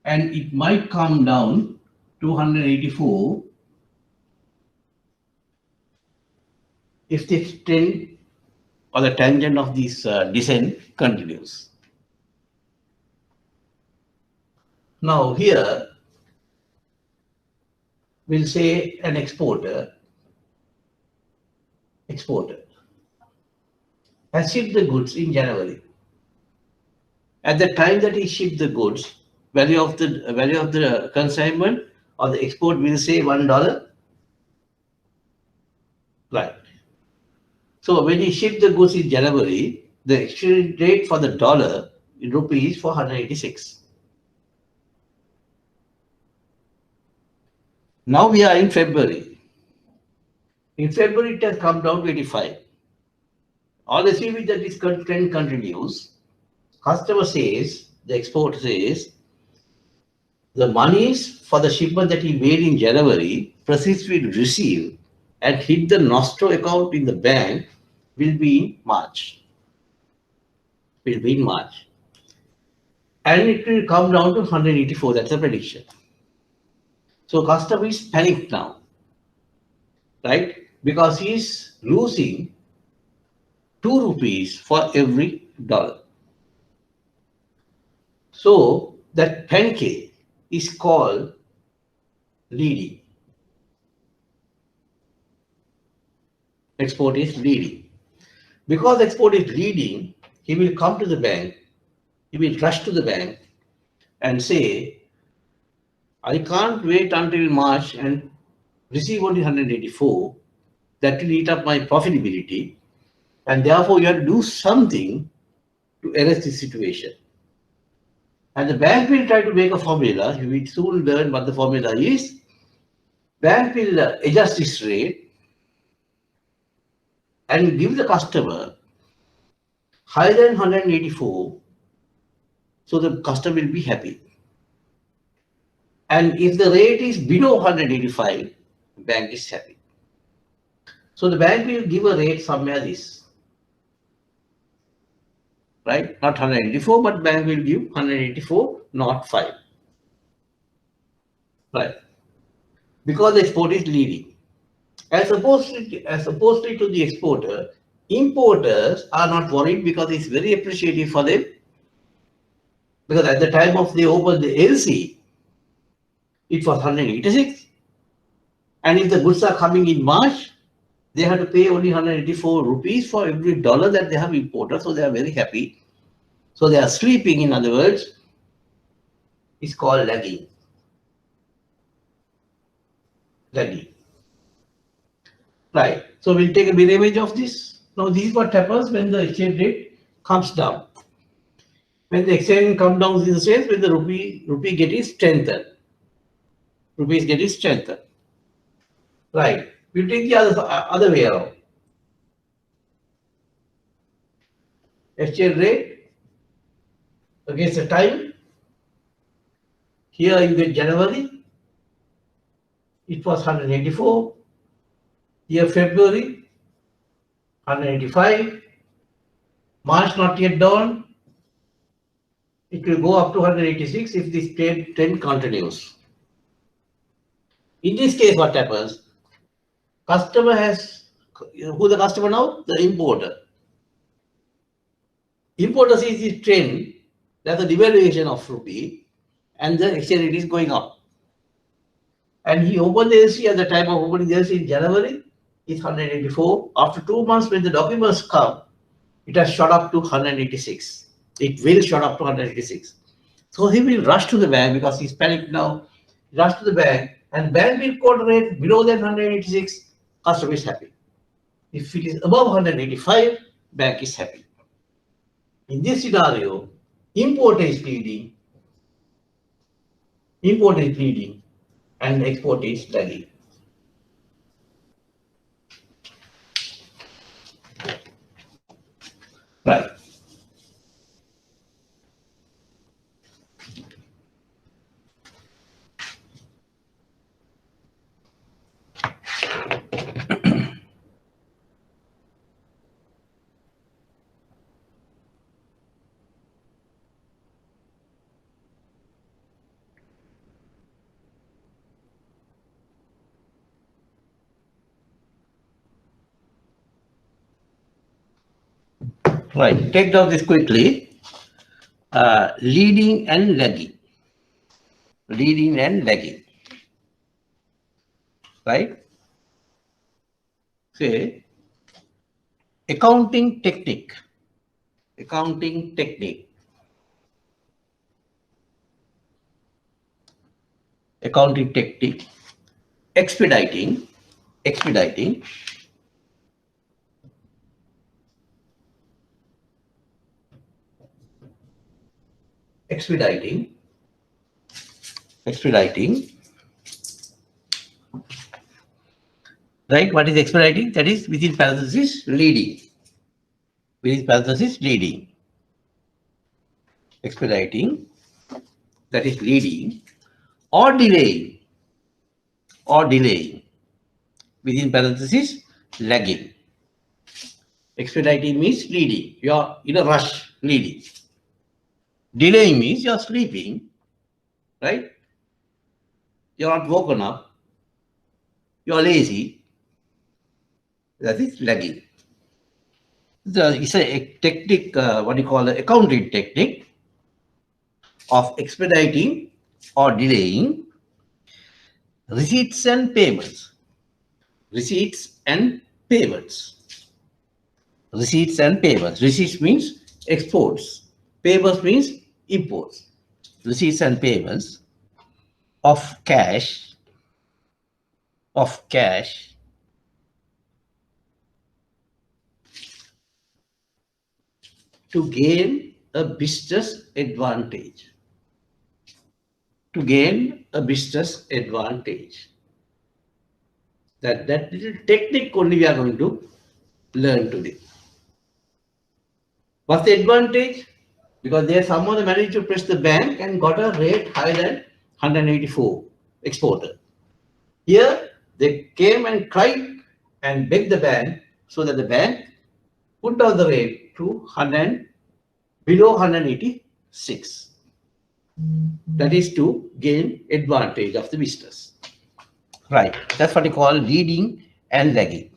and it might come down to 184 if the trend or the tangent of this descent continues. Now here, will say an exporter has shipped the goods in January. At the time that he shipped the goods, value of the consignment or the export will say $1. Right. So when he shipped the goods in January, the exchange rate for the dollar in rupees for 186. Now we are in February. In February, it has come down to 85. All assuming that this trend continues, customer says, the exporter says, the monies for the shipment that he made in January, proceeds will receive and hit the nostro account in the bank will be in March. And it will come down to 184. That's a prediction. So customer is panicked now, right? Because he is losing 2 rupees for every dollar. So that pancake is called leading. Export is leading. Because export is leading, he will come to the bank, he will rush to the bank and say, I can't wait until March and receive only 184. That will eat up my profitability. And therefore, you have to do something to arrest this situation. And the bank will try to make a formula. You will soon learn what the formula is. Bank will adjust its rate and give the customer higher than 184. So the customer will be happy. And if the rate is below 185, the bank is happy. So the bank will give a rate somewhere this. Right? Not 184, but bank will give 184, not 5. Right? Because the export is leading. As opposed to the exporter, importers are not worried because it's very appreciative for them. Because at the time of they opened the LC, it was 186. And if the goods are coming in March, they have to pay only 184 rupees for every dollar that they have imported. So they are very happy. So they are sleeping, in other words. It's called lagging. Right. So we'll take a mirror image of this. Now this is what happens when the exchange rate comes down. When the exchange comes down, this is the sense when the rupee getting strengthened. Rupees getting strengthened. Right. We'll take the other way around. Exchange rate against the time. Here you get January. It was 184. Here February, 185. March not yet dawn. It will go up to 186 if this trend continues. In this case, what happens? Customer has, who the customer now? The importer. Importer sees this trend, that's a devaluation of rupee, and the exchange rate is going up. And he opened the LC at the time of opening the LC in January, it's 184. After 2 months, when the documents come, it has shot up to 186. It will shot up to 186. So he will rush to the bank because he's panicked now. Rush to the bank, and bank will quote rate below than 186. Customer is happy. If it is above 185, bank is happy. In this scenario, importer is leading, and export is lagging. Right. Right, take down this quickly. Leading and lagging. right? Say accounting technique, accounting technique, accounting technique, expediting, expediting, expediting, expediting, right? What is expediting? That is within parenthesis leading, within parenthesis leading, expediting, that is leading, or delaying, or delaying, within parenthesis lagging. Expediting means leading, you are in a rush, leading. Delaying means you are sleeping, right? You are not woken up, you are lazy, that is lagging. It's a technique, what you call the accounting technique of expediting or delaying receipts and payments. Receipts and payments. Receipts and payments. Receipts means exports. Payments means imports. Receipts and payments of cash, of cash, to gain a business advantage. To gain a business advantage. That little technique only we are going to learn today. What's the advantage? Because there someone managed to press the bank and got a rate higher than 184 exporter. Here they came and tried and begged the bank so that the bank put down the rate to 100 below 186. That is to gain advantage of the business. Right. That's what we call leading and lagging.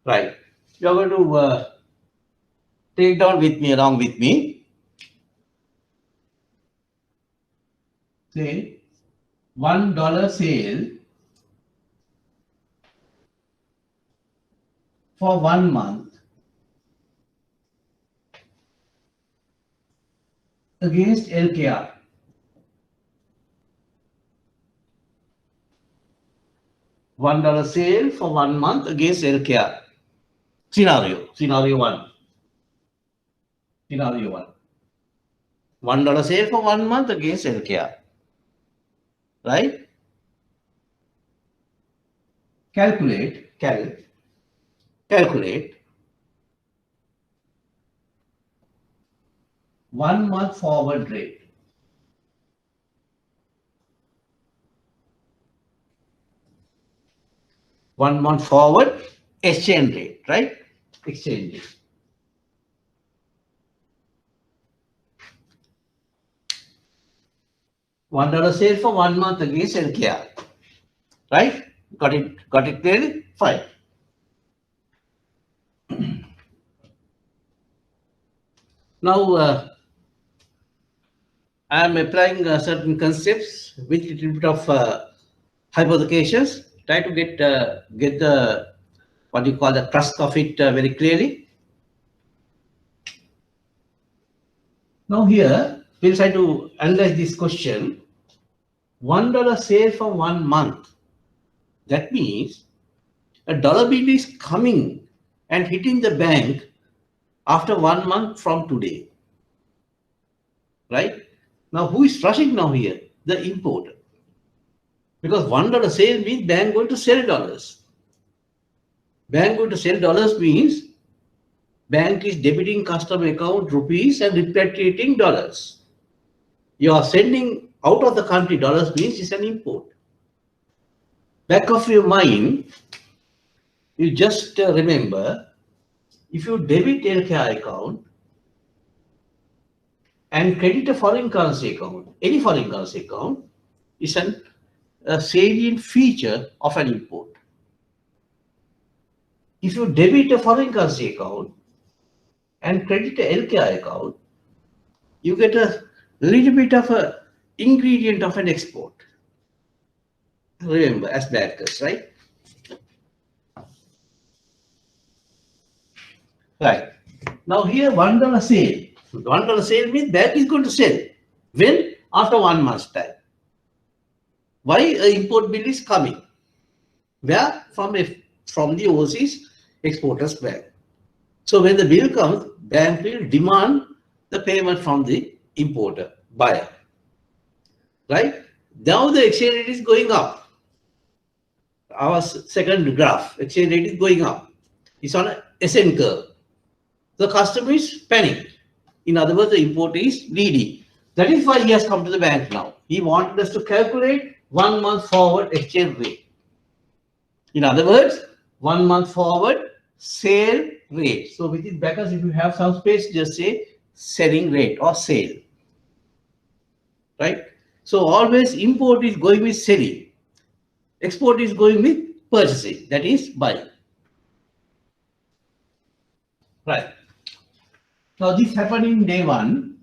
Right. You are going to take down with me, along with me. Say $1 sale for 1 month against LKR. $1 sale for 1 month against LKR. Scenario one. Scenario one. $1 sale for 1 month against LKR. Right? Calculate 1 month forward rate. One month forward exchange rate, right? Exchange rate. $1 sale for 1 month against LKR. Right? Got it clearly? Fine. Now I am applying certain concepts with a little bit of hypothecations. Try to get the what you call the crust of it very clearly. Now here we'll try to analyze this question. $1 sale for 1 month. That means a dollar bill is coming and hitting the bank after 1 month from today. Right? Now who is rushing now here? The importer. Because $1 sale means bank going to sell dollars. Bank going to sell dollars means bank is debiting customer account rupees and repatriating dollars. You are sending out of the country dollars means it's an import. Back of your mind, you just remember, if you debit LKR account and credit a foreign currency account, any foreign currency account, is a salient feature of an import. if you debit a foreign currency account and credit a LKR account, you get a little bit of a ingredient of an export. Remember, as bankers, right? Right. Now here $1 sale. $1 sale means bank is going to sell. When? After 1 month's time. Why an import bill is coming? Where? From the overseas exporters bank. So when the bill comes, bank will demand the payment from the importer, buyer. Right? Now the exchange rate is going up. Our second graph, exchange rate is going up. It's on an ascent curve. The customer is panicked. In other words, the importer is leading. That is why he has come to the bank now. He wanted us to calculate 1 month forward exchange rate. In other words, 1 month forward sale rate. So within brackets, if you have some space, just say selling rate or sale. Right? So always import is going with selling. Export is going with purchasing. That is buying. Right. Now this happened in day one,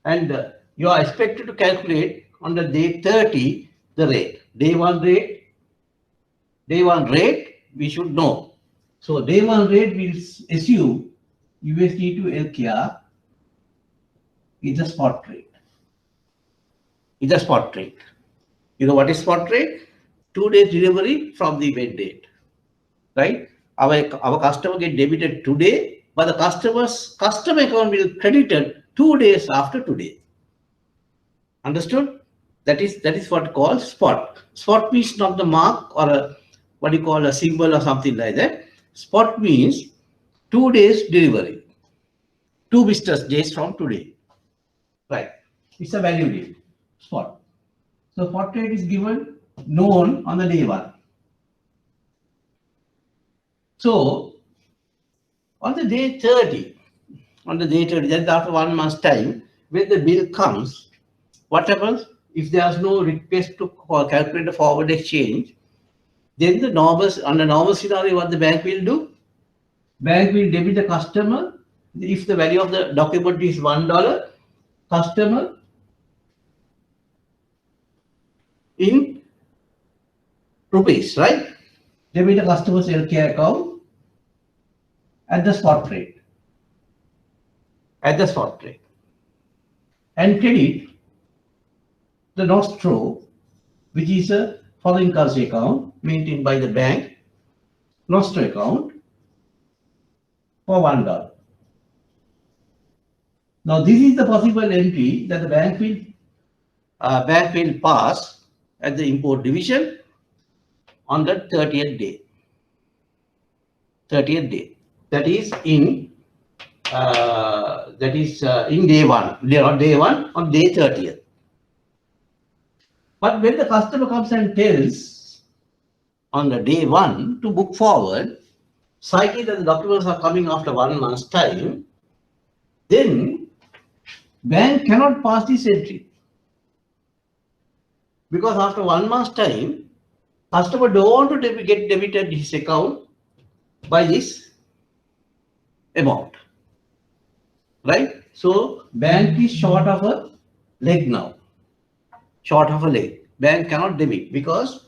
and you are expected to calculate on the day 30 the rate. Day one rate we should know. So day one rate will assume USD to LKR is a spot rate. It's a spot rate. You know what is spot rate? 2 days delivery from the event date. Right? Our customer get debited today, but the customer account will credited 2 days after today. Understood? That is what called spot. Spot means not the mark or a what you call a symbol or something like that. Spot means 2 days delivery, 2 business days from today. Right? It's a value date. Spot. So spot rate is given known on the day one. So on the day 30, that's after 1 month's time, when the bill comes, what happens? If there's no request to calculate the forward exchange, then under normal scenario, what the bank will do? Bank will debit the customer. If the value of the document is $1, customer in rupees, right? Debit the customer's LK account at the spot rate. And credit the nostro, which is a foreign currency account maintained by the bank, nostro account for $1. Now this is the possible entry that the bank will pass at the import division on the 30th day. That is in day one. On day 30th. But when the customer comes and tells on the day one to book forward, citing that the documents are coming after 1 month's time, then bank cannot pass this entry. Because after 1 month's time, customer don't want to get debited his account by this amount. Right? So bank is short of a leg now. Bank cannot debit because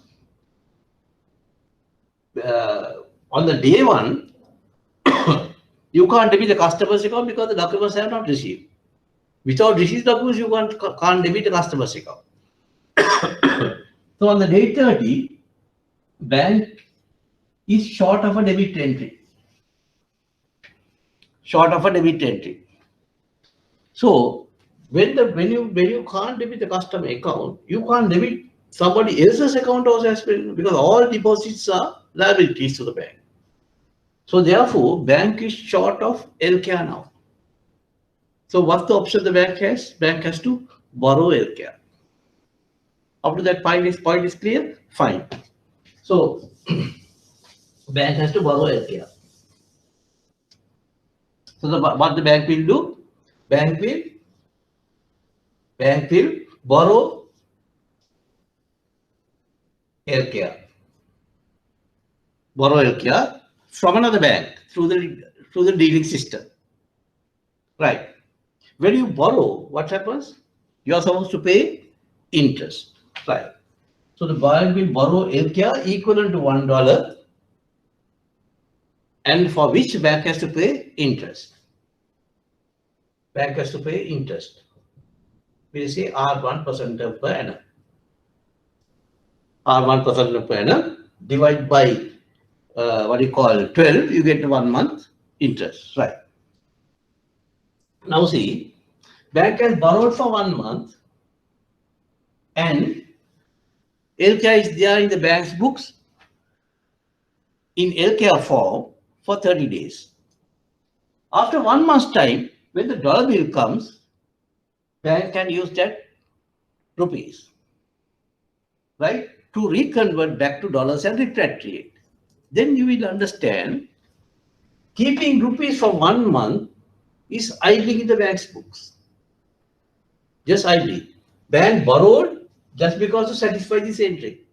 on the day one, you can't debit the customer's account because the documents have not received. Without received documents, you can't debit the customer's account. So on the day 30, bank is short of a debit entry. So when you can't debit the customer account, you can't debit somebody else's account also as well, because all deposits are liabilities to the bank. So therefore, bank is short of LKR now. So what's the option the bank has? Bank has to borrow LKR. Up to that point is clear? Fine. So bank has to borrow LKR. So what the bank will do? Bank will borrow LKR. borrow LKR from another bank through the dealing system. Right. When you borrow, what happens? You are supposed to pay interest. Right. So the bank will borrow LKR equivalent to $1, and for which bank has to pay interest. Bank has to pay interest. We say R1% per annum. R1% per annum divide by what you call 12, you get 1 month interest. Right. Now see, bank has borrowed for 1 month and LKR is there in the bank's books in LKR form for 30 days. After 1 month's time, when the dollar bill comes, bank can use that rupees, right, to reconvert back to dollars and repatriate. Then you will understand keeping rupees for 1 month is idling in the bank's books. Just idling. Bank borrowed just because to satisfy this entry.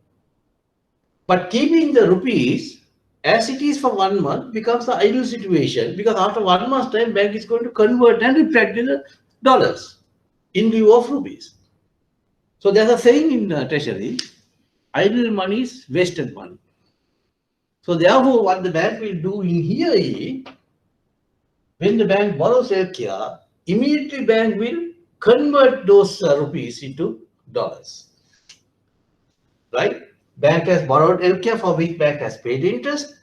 But keeping the rupees as it is for 1 month becomes the idle situation, because after 1 month's time, bank is going to convert and repatriate the dollars in lieu of rupees. So there's a saying in treasury, idle money is wasted money. So therefore, what the bank will do in here is, when the bank borrows LKR, immediately bank will convert those rupees into dollars. Right? Bank has borrowed LKR for which bank has paid interest,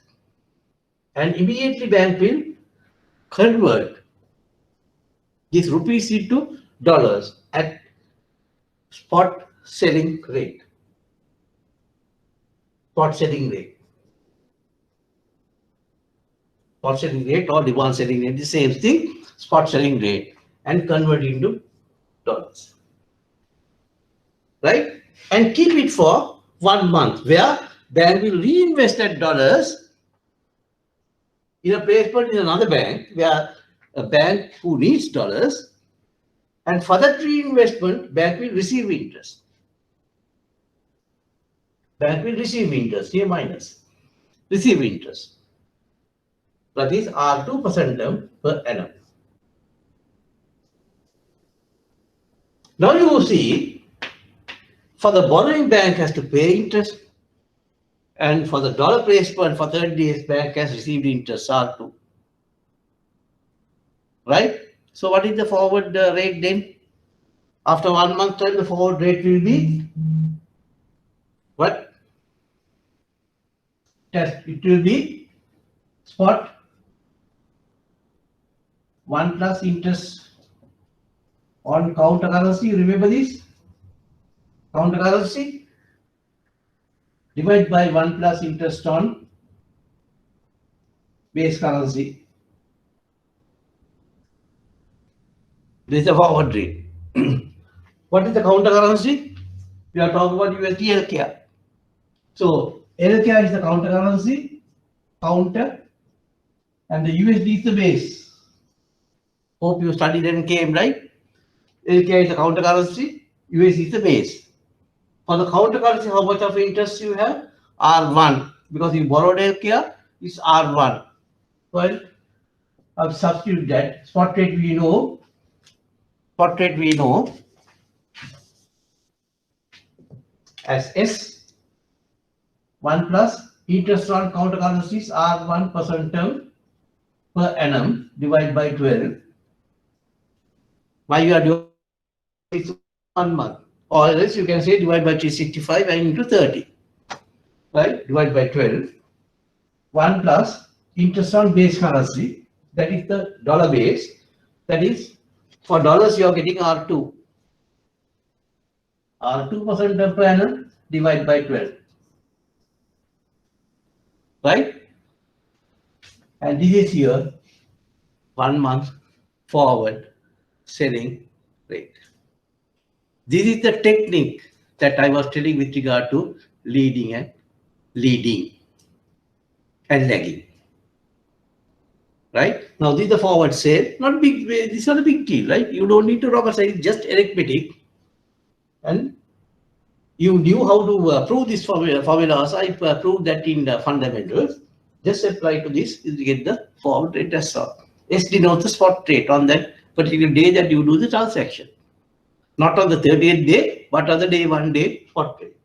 and immediately bank will convert these rupees into dollars at spot selling rate. Spot selling rate. Spot selling rate or demand selling rate, the same thing, spot selling rate, and convert into dollars. Right? And keep it for 1 month, where bank will reinvest that dollars in a placement in another bank, where a bank who needs dollars, and for that reinvestment, bank will receive interest. Bank will receive interest, here minus, receive interest. That is R2% per annum. Now you see, for the borrowing, bank has to pay interest, and for the dollar placement for 30 days, bank has received interest R2. Right? So what is the forward rate then? After 1 month time, the forward rate will be what? Test. It will be spot 1 plus interest on counter currency. Remember this? Counter currency divided by 1 plus interest on base currency. This is the forward rate. What is the counter currency? We are talking about USD LKR. So LKR is the counter currency, counter, and the USD is the base. Hope you studied and came, right? LKR is the counter currency, USD is the base. For the counter currency, how much of interest you have? R1, because you borrowed LKR, is R1. Well, I've substituted that. Spot rate we know. Spot rate we know as S. 1 plus interest on counter currencies R1% per annum divided by 12. Why you are doing it 1 month? Or else you can say divide by 365 and into 30. Right? Divide by 12. 1 plus interest on base currency, that is the dollar base. That is, for dollars you are getting R2. R2% per annum divided by 12. Right? And this is here 1 month forward selling rate. This is the technique that I was telling with regard to leading and lagging. Right? Now this is the forward sale. Not big. This is not a big deal, right? You don't need to rocket science, just arithmetic. And you knew how to prove this formulas. I proved that in the fundamentals. Just apply to this, you get the forward rate as well. S denotes the spot rate on that particular day that you do the transaction. Not on the 30th day, but on the day 1 day spot rate.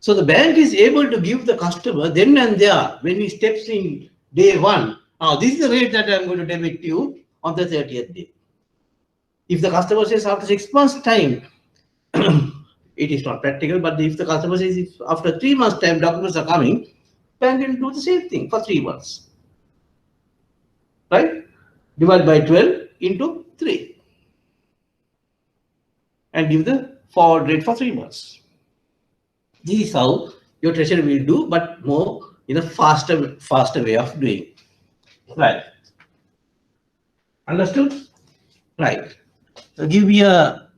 So the bank is able to give the customer then and there, when he steps in day one, now this is the rate that I'm going to debit you on the 30th day. If the customer says after 6 months time, it is not practical, but if the customer says if after 3 months time documents are coming, bank will do the same thing for 3 months. Right? Divide by 12 into 3 and give the forward rate for 3 months. This is how your treasury will do, but more in a faster way of doing. Right. Understood? Right. So give me a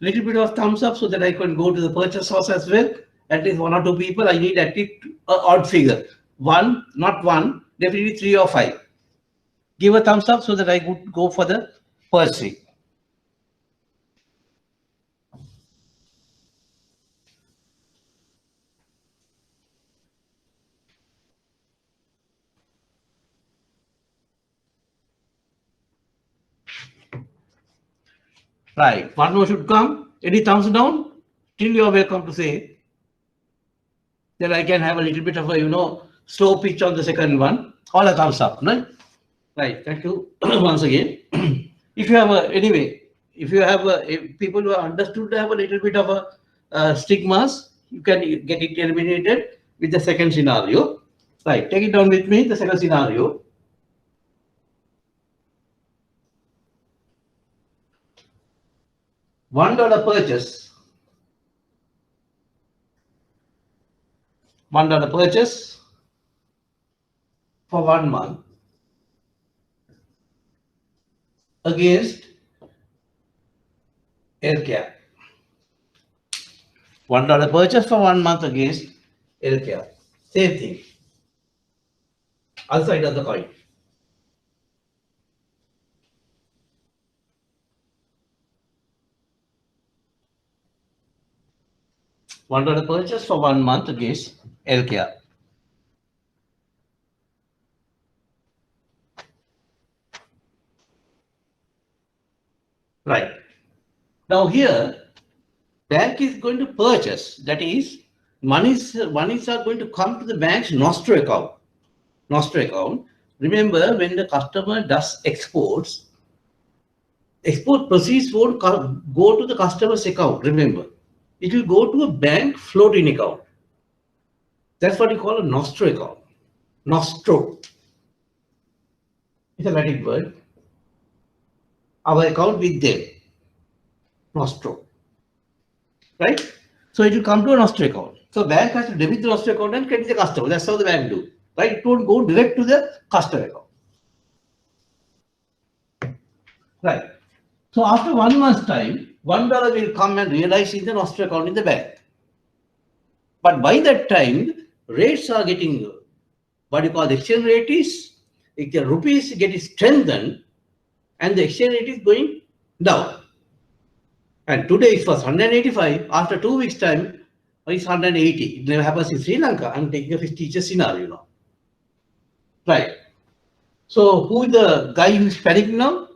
little bit of thumbs up so that I can go to the purchase source as well. At least 1 or 2 people. I need at least an odd figure. 1, not 1, definitely 3 or 5. Give a thumbs up so that I could go for the purchasing. Right. One more should come. Any thumbs down? Still you are welcome to say. Then I can have a little bit of a slow pitch on the second one. All a thumbs up, right? Right. Thank you once again. If you have anyway, if you have people who are understood to have a little bit of a stigmas, you can get it eliminated with the second scenario. Right. Take it down with me. The second scenario. $1 purchase. $1 purchase for 1 month against LCAP. $1 purchase for 1 month against LCAP. Same thing. Other side of the coin. $1 purchase for 1 month against LCAP. Right. Now here, bank is going to purchase. That is, monies are going to come to the bank's Nostro account. Nostro account. Remember, when the customer does exports, export proceeds won't go to the customer's account. Remember, it will go to a bank floating account. That's what you call a Nostro account. Nostro. It's a Latin word. Our account with them. Nostro. Right? So it will come to a Nostro account. So bank has to debit the Nostro account and credit the customer. That's how the bank do. Right? It won't go direct to the customer account. Right. So after 1 month's time, $1 will come and realize in the Nostro account in the bank. But by that time, rates are getting, what you call the exchange rate is, if the rupees getting strengthened and the exchange rate is going down. And today it was 185, after 2 weeks time, it's 180. It never happens in Sri Lanka. I'm taking a teacher scenario now. Right. So who is the guy who is panicking now?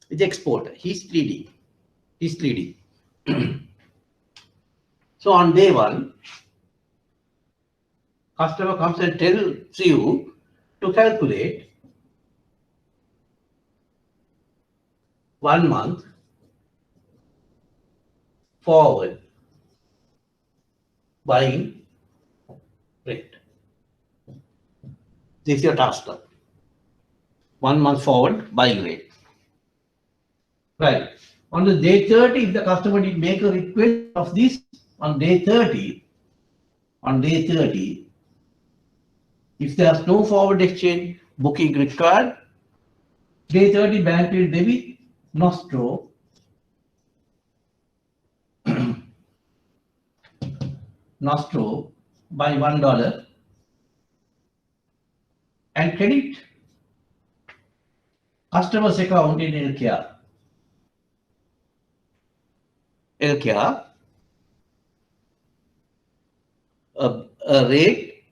The exporter. He's pleading. He's pleading. So on day 1, customer comes and tells you to calculate 1 month forward buying rate. This is your task now. 1 month forward buying rate. Right. On the day 30, if the customer did make a request of this, on day 30, if there's no forward exchange booking required, day 30 bank will debit Nostro Nostro by $1 and credit customer's account in LCAR. A rate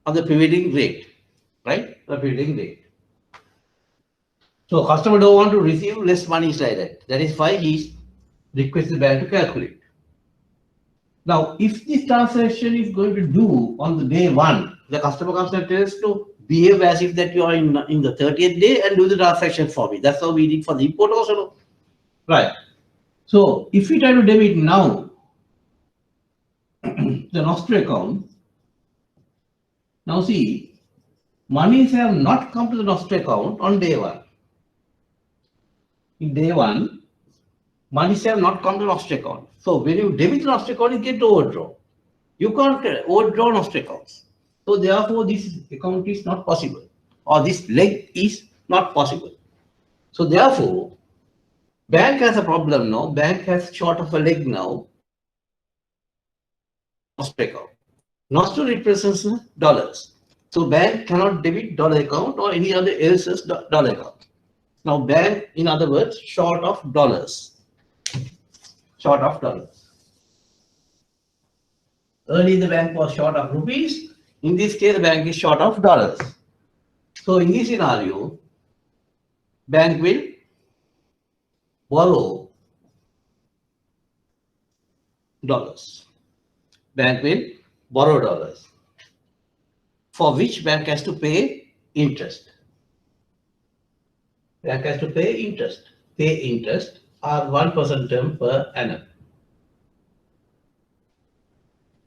on the prevailing rate, right? The prevailing rate. So customer don't want to receive less money like that. That is why he requests the bank to calculate. Now, if this transaction is going to do on the day one, the customer comes and tells to behave as if that you are in the 30th day and do the transaction for me. That's how we did for the import also. Right. So if we try to debit now the Nostro account, now see, monies have not come to the Nostro account on day one. In day one, monies have not come to Nostro account. So when you debit the Nostro account, you get overdraw. You can't overdraw Nostro accounts. So therefore, this account is not possible, or this leg is not possible. So therefore, bank has a problem now. Bank has short of a leg now. Nostro account. Nostro represents dollars. So bank cannot debit dollar account or any other else's dollar account. Now bank, in other words, short of dollars. Short of dollars. Earlier the bank was short of rupees. In this case, the bank is short of dollars. So in this scenario, bank will borrow dollars. Bank will borrow dollars, for which bank has to pay interest. Bank has to pay interest. Pay interest or 1% term per annum.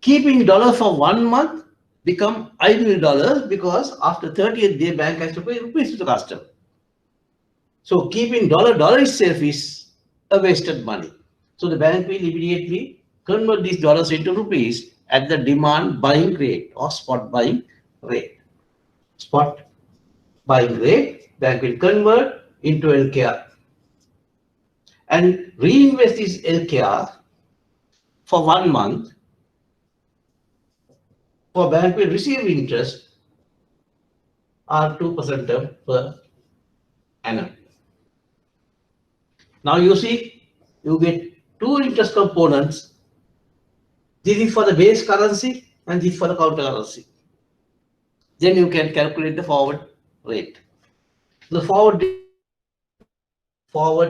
Keeping dollar for 1 month become idle dollars because after 30th day bank has to pay rupees to the customer. So keeping dollar itself is a wasted money. So the bank will immediately convert these dollars into rupees at the demand buying rate or spot buying rate. Spot buying rate, bank will convert into LKR and reinvest this LKR for 1 month. For bank will receive interest or 2% per annum. Now you see, you get two interest components. This is for the base currency and this is for the counter currency. Then you can calculate the forward rate. The forward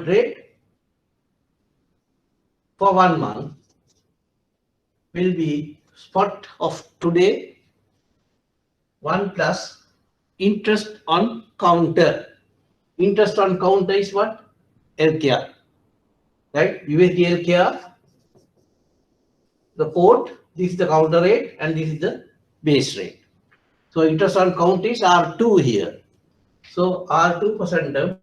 rate for 1 month will be spot of today 1 plus interest on counter. Interest on counter is what? LKR. Right? USD LKR. The port, this is the counter rate and this is the base rate. So interest on count is R2 here. So R2% term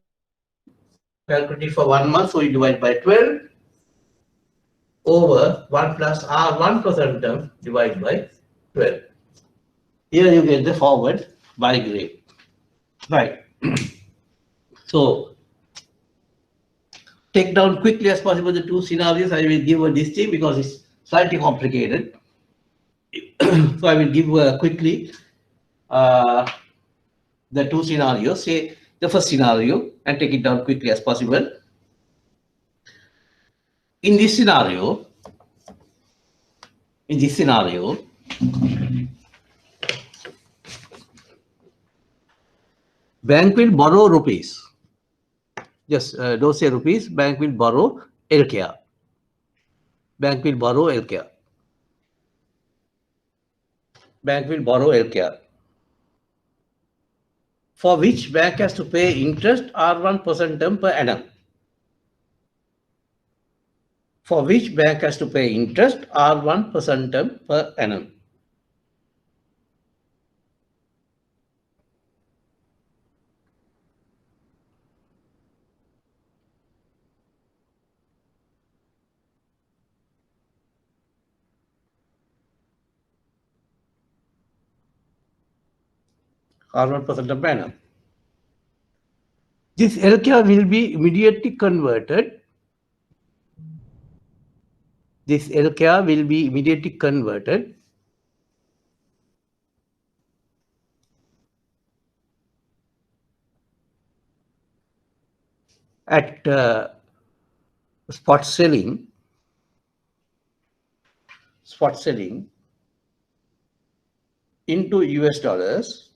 calculated for 1 month, so you divide by 12 over 1 plus R1% term divided by 12. Here you get the forward buying rate. Right. So take down quickly as possible the two scenarios. I will give this thing because it's slightly complicated. So I will give quickly the two scenarios. Say the first scenario and take it down quickly as possible. In this scenario, bank will borrow rupees. Just don't say rupees. Bank will borrow LKR. Bank will borrow LKR. Bank will borrow LKR. For which bank has to pay interest R1% term per annum. For which bank has to pay interest R1% term per annum. R1% per annum. This LKR will be immediately converted. This LKR will be immediately converted at spot selling into US dollars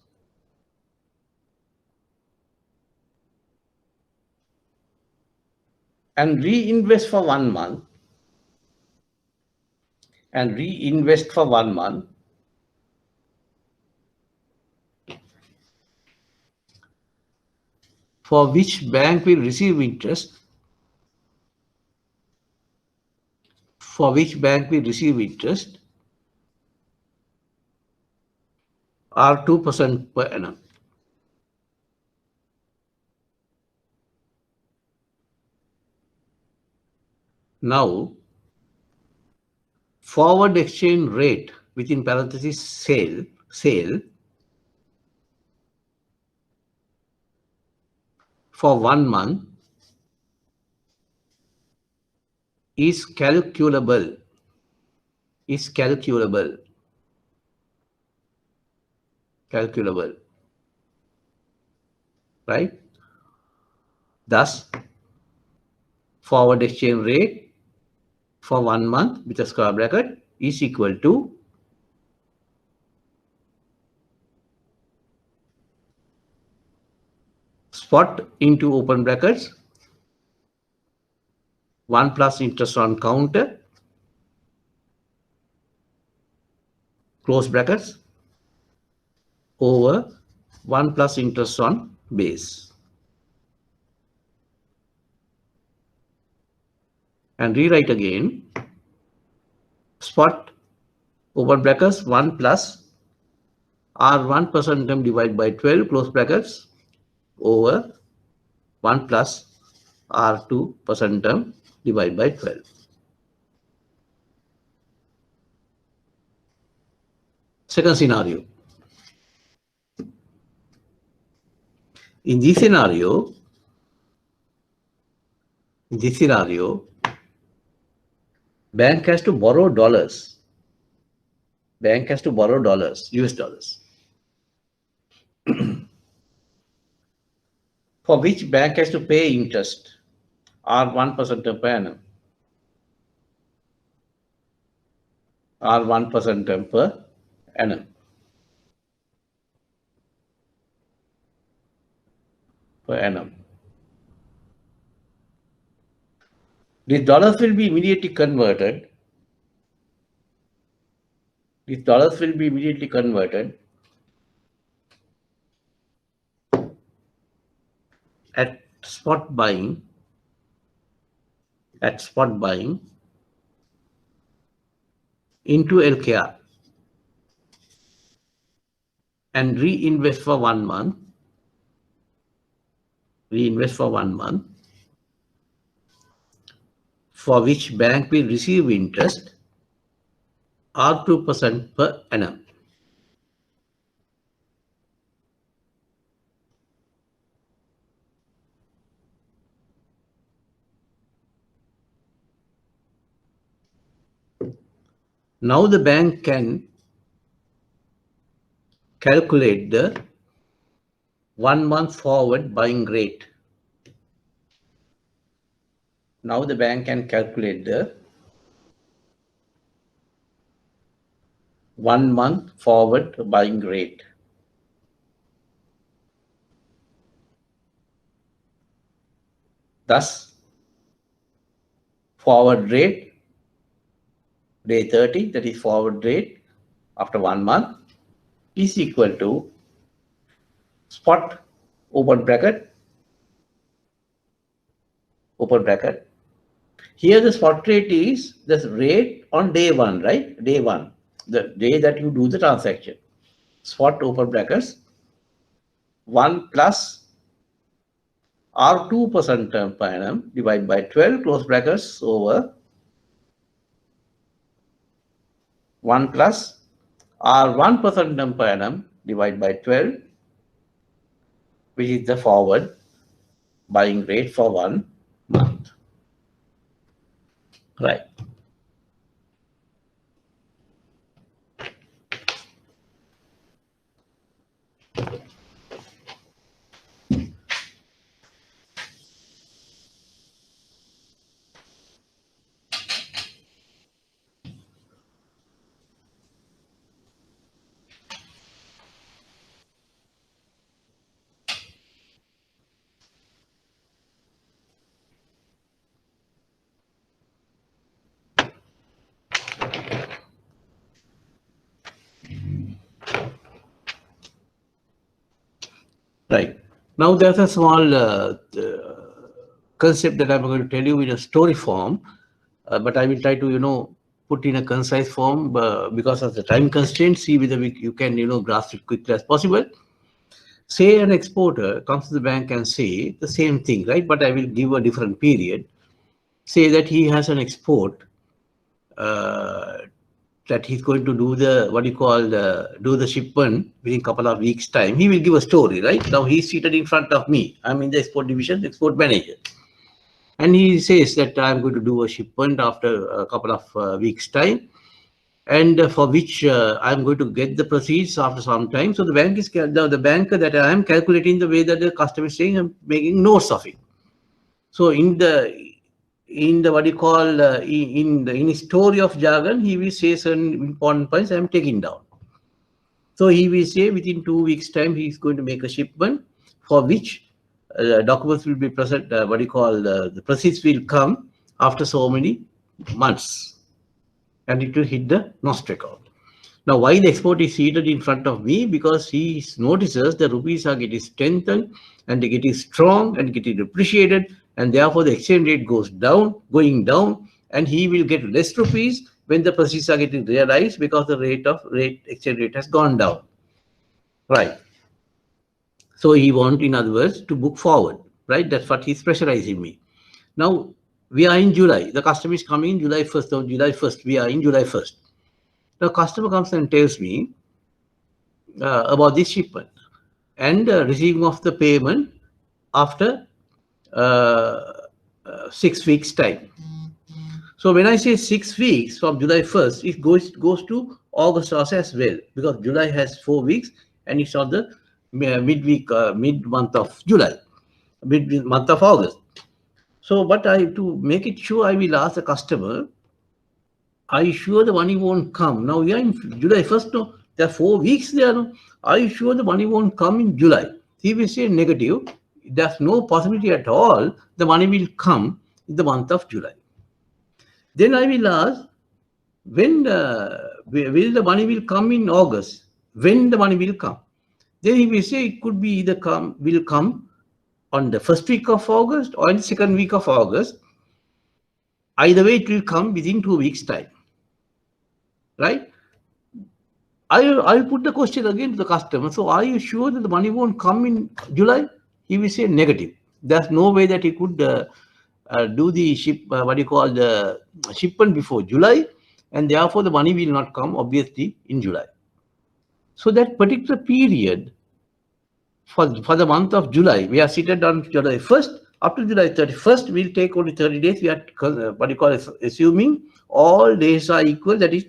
and reinvest for 1 month for which bank will receive interest are 2% per annum. Now, forward exchange rate within parentheses sale for 1 month is calculable, right? Thus, forward exchange rate for 1 month with a square bracket is equal to spot into open brackets 1 plus interest on counter close brackets over 1 plus interest on base. And rewrite again spot open brackets 1 plus R1% term divided by 12 close brackets over 1 plus R2% term divided by 12. Second scenario. In this scenario, bank has to borrow dollars. US dollars. For which bank has to pay interest R1% per annum. R1% per annum. These dollars will be immediately converted. At spot buying into LKR and reinvest for 1 month. For which bank will receive interest R2% per annum. Now the bank can calculate the 1 month forward buying rate. Now the bank can calculate the 1 month forward buying rate. Thus, forward rate day 30, that is forward rate after 1 month, is equal to spot open bracket. Here the spot rate is the rate on day 1, right? Day 1, the day that you do the transaction. Spot open brackets 1 plus R2% term per annum divided by 12 close brackets over 1 plus R1% term per annum divided by 12, which is the forward buying rate for 1 month. Right. Right. Now there's a small concept that I'm going to tell you in a story form, but I will try to, put in a concise form because of the time constraints. See whether you can, grasp it quickly as possible. Say an exporter comes to the bank and say the same thing, right? But I will give a different period. Say that he has an export uh, that he's going to do the what you call do the shipment within a couple of weeks time. He will give a story, right? Now he's seated in front of me. I'm in the export division, export manager, and he says that I'm going to do a shipment after a couple of weeks time, and for which I'm going to get the proceeds after some time. So the bank is the bank that I am calculating the way that the customer is saying, I'm making notes of it. So in the what you call in his story of jargon, he will say certain important points I am taking down. So he will say within 2 weeks time he is going to make a shipment for which documents will be present. What you call the proceeds will come after so many months, and it will hit the NOST account. Now, why the export is seated in front of me? Because he notices the rupees are getting strengthened and they getting strong and getting appreciated, and therefore the exchange rate going down, and he will get less rupees when the proceeds are getting realized because the exchange rate has gone down. Right. So he wants, in other words, to book forward. Right. That's what he's pressurizing me. Now we are in July. The customer is coming July 1st. No, July 1st. We are in July 1st. The customer comes and tells me about this shipment and receiving of the payment after uh, 6 weeks time. So when I say 6 weeks from July 1st, it goes to August also as well, because July has 4 weeks and it's on the mid month of July, mid month of August. So, but to make it sure, I will ask the customer, are you sure the money won't come? Now we are in July 1st, no? There are 4 weeks there, no? Are you sure the money won't come in July? He will say negative. There's no possibility at all the money will come in the month of July. Then I will ask, when will the money will come in August? When the money will come? Then he will say it could be either will come on the first week of August or in the second week of August. Either way, it will come within 2 weeks' time. Right? I'll put the question again to the customer. So are you sure that the money won't come in July? He will say negative. There's no way that he could do the shipment before July, and therefore the money will not come obviously in July. So that particular period for the month of July, we are seated on July 1st. After July 31st, we'll take only 30 days. We are assuming all days are equal. That is,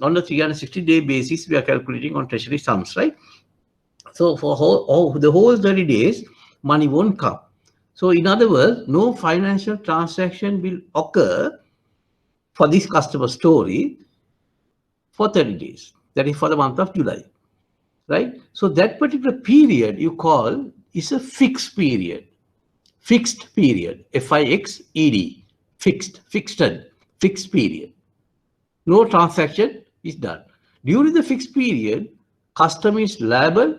on a 360-day basis, we are calculating on treasury sums, right? So for the whole 30 days, money won't come. So in other words, no financial transaction will occur for this customer story for 30 days. That is for the month of July, right? So that particular period you call is a fixed period. Fixed period, F-I-X-E-D, fixed period. No transaction is done. During the fixed period, customer is liable,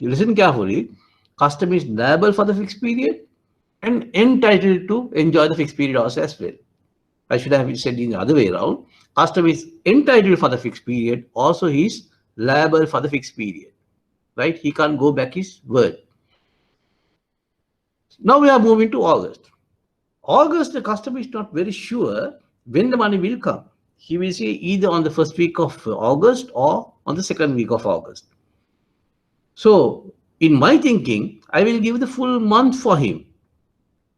listen carefully, customer is liable for the fixed period and entitled to enjoy the fixed period also as well. I should have said in the other way around. Customer is entitled for the fixed period, also he is liable for the fixed period, right? He can't go back his word. Now we are moving to August. August, the customer is not very sure when the money will come. He will say either on the first week of August or on the second week of August. So in my thinking, I will give the full month for him.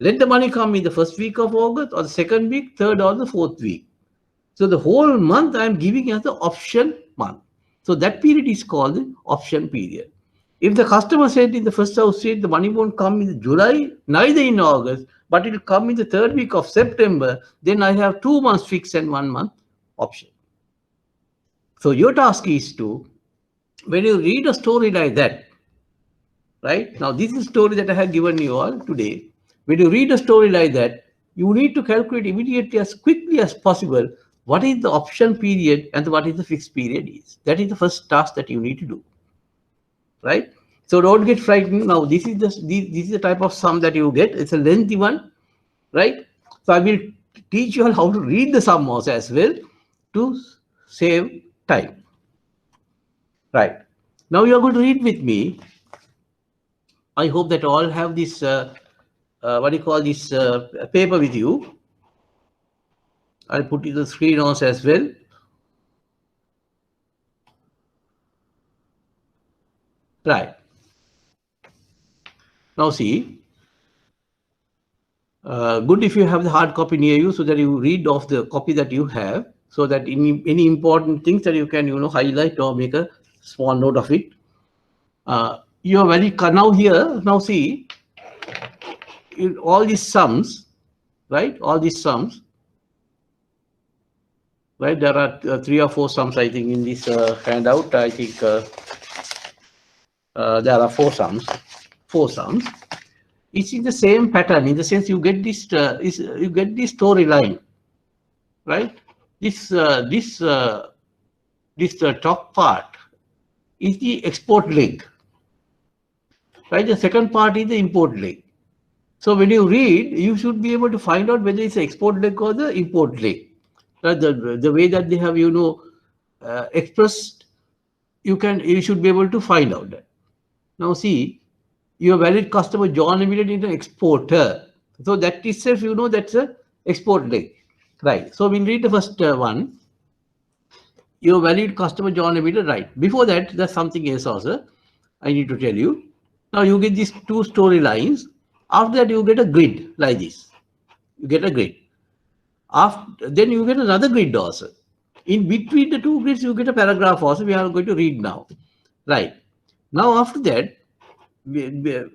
Let the money come in the first week of August or the second week, third or the fourth week. So the whole month I am giving as the option month. So that period is called the option period. If the customer said in the first house said the money won't come in July, neither in August, but it will come in the third week of September, then I have 2 months fixed and 1 month option. So your task is to, when you read a story like that, right? Now this is a story that I have given you all today. When you read a story like that, you need to calculate immediately as quickly as possible what is the option period and what is the fixed period is. That is the first task that you need to do. Right? So don't get frightened. Now this is the type of sum that you get. It's a lengthy one, right? So I will teach you all how to read the sum also as well to save time. Right. Now you are going to read with me. I hope that all have this what do you call this paper with you. I'll put it on the screen also as well. Right. Now see, good if you have the hard copy near you so that you read off the copy that you have, so that any important things that you can highlight or make a small note of it. You are very now here. Now see, in all these sums, right? All these sums, right? There are 3 or 4 sums I think in this handout. I think there are 4 sums. 4 sums. It's in the same pattern, in the sense you get this you get this storyline, right? This top part is the export leg, right? The second part is the import leg. So when you read, you should be able to find out whether it's the export leg or the import leg. The way that they have expressed, you should be able to find out that. Now see, your valid customer John Limited is an exporter. So that itself, that's a export leg. Right. So we'll read the first one. Your valid customer John Limited, right. Before that, there's something else also I need to tell you. Now you get these 2 storylines. After that, you get a grid like this. You get a grid. Then you get another grid also. In between the 2 grids, you get a paragraph also. We are going to read now. Right. Now after that,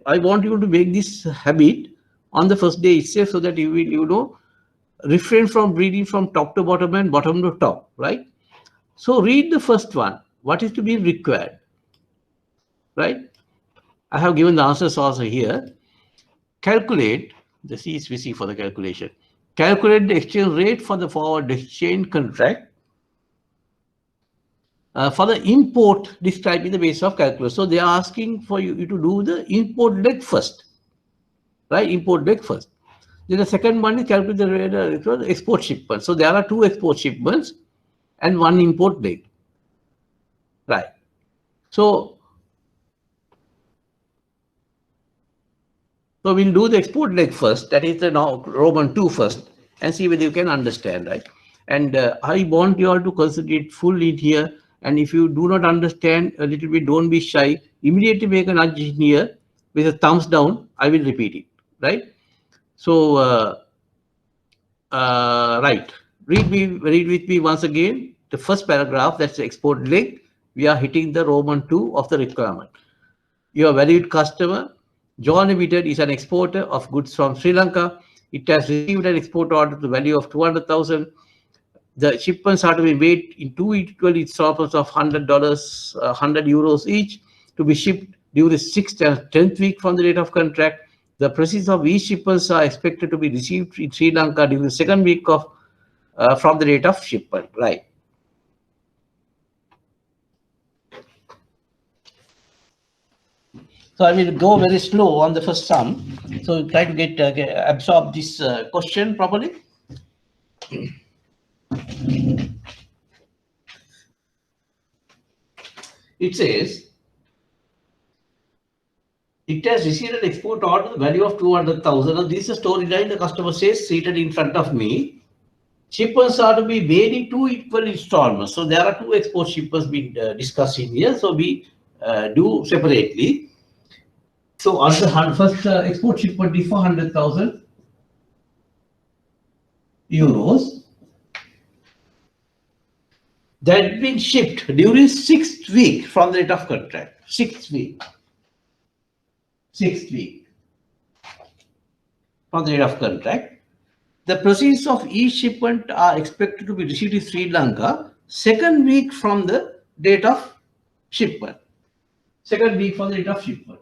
I want you to make this habit on the first day itself, so that you will, refrain from reading from top to bottom and bottom to top, right? So read the first one. What is to be required, right? I have given the answers also here. Calculate, the C is VC for the calculation. Calculate the exchange rate for the forward exchange contract for the import described in the base of calculus. So they are asking for you to do the import leg first, right? Import leg first. Then the second one is calculate the rate of export shipment. So there are 2 export shipments and 1 import leg, right? So we'll do the export leg first. That is the Roman 2 first, and see whether you can understand, right? And I want you all to concentrate fully here. And if you do not understand a little bit, don't be shy. Immediately make a nudge in here with a thumbs down. I will repeat it, right? So, right. Read with me once again. The first paragraph, that's the export leg. We are hitting the Roman 2 of the requirement. Your valued customer, John Limited, is an exporter of goods from Sri Lanka. It has received an export order to the value of 200,000. The shipments are to be made in 2 equal installments of $100, 100 euros each, to be shipped during the 6th and 10th week from the date of contract. The proceeds of each shipments are expected to be received in Sri Lanka during the 2nd week of from the date of shipment. Right. So I will go very slow on the first sum. So try to get absorb this question properly. It says, it has received an export order to the value of 200,000. Now this is a storyline. The customer says, seated in front of me, shipments are to be made in 2 equal installments. So there are 2 export shipments being discussed in here. So we do separately. So on the first export shipment is for 100,000 euros. That being shipped during 6th week from the date of contract. 6th week. 6th week from the date of contract. The proceeds of each shipment are expected to be received in Sri Lanka 2nd week from the date of shipment. 2nd week from the date of shipment.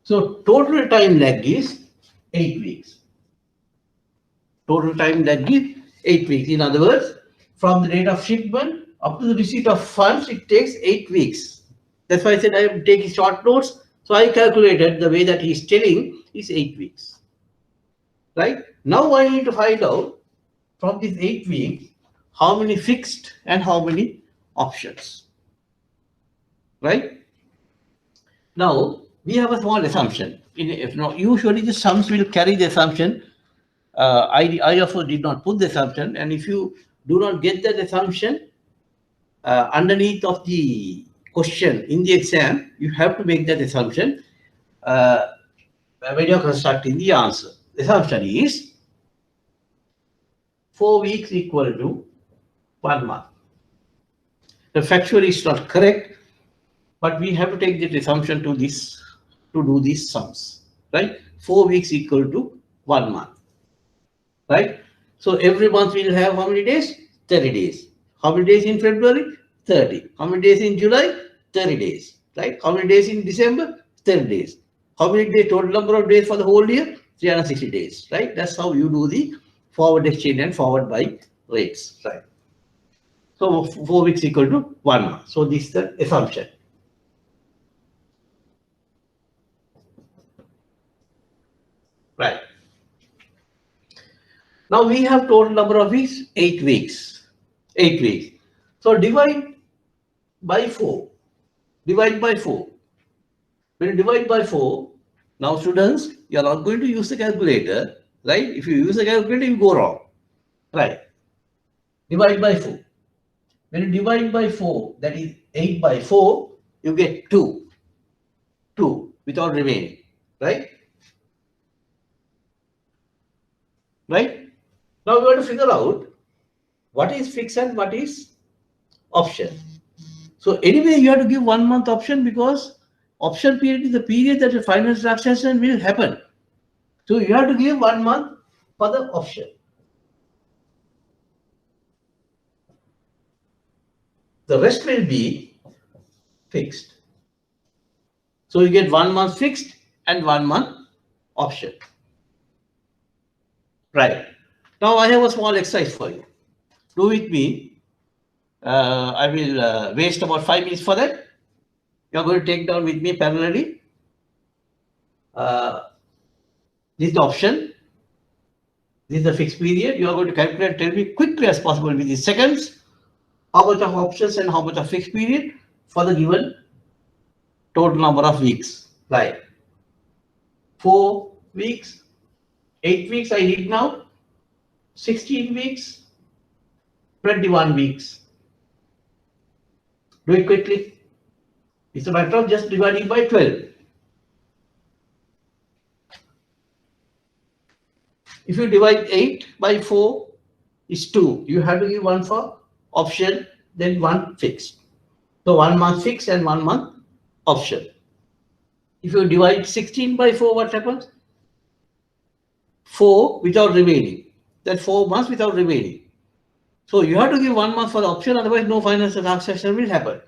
So total time lag is 8 weeks. Total time lag is 8 weeks. In other words, from the date of shipment up to the receipt of funds, it takes 8 weeks. That's why I said I am taking short notes. So I calculated the way that he is telling is 8 weeks. Right? Now I need to find out from these 8 weeks how many fixed and how many options. Right? Now we have a small assumption. If not, usually the sums will carry the assumption. I also did not put the assumption, and if you do not get that assumption underneath of the question in the exam, you have to make that assumption when you're constructing the answer. The assumption is 4 weeks equal to 1 month. The factually is not correct, but we have to take that assumption to this to do these sums, right? 4 weeks equal to 1 month, right? So every month we'll have how many days? 30 days. How many days in February? 30. How many days in July? 30 days, right? How many days in December? 30 days. How many days, total number of days for the whole year? 360 days, right? That's how you do the forward exchange and forward buy rates, right? So 4 weeks equal to 1 month. So this is the assumption. Right. Now we have total number of weeks, 8 weeks. 8 weeks. So divide by 4. Divide by 4. When you divide by 4, now students, you are not going to use the calculator, right? If you use the calculator, you go wrong. Right. Divide by 4. When you divide by 4, that is 8 by 4, you get 2. 2 without remaining, right? Right? Now we want to figure out what is fixed and what is option. So anyway, you have to give 1 month option because option period is the period that the final transaction will happen. So you have to give 1 month for the option. The rest will be fixed. So you get 1 month fixed and 1 month option. Right. Now I have a small exercise for you. Do with me. I will waste about 5 minutes for that. You are going to take down with me parallelly. This is the option. This is the fixed period. You are going to calculate, tell me quickly as possible within seconds how much of options and how much of fixed period for the given total number of weeks. Right. 4 weeks, 8 weeks I need now, 16 weeks, 21 weeks. Do it quickly. It's a matter of just dividing by 12. If you divide 8 by 4 is 2. You have to give 1 for option, then 1 fixed. So 1 month fixed and 1 month option. If you divide 16 by 4, what happens? 4 without remaining. That 4 months without remaining. So you have to give 1 month for the option, otherwise no financial transaction will happen.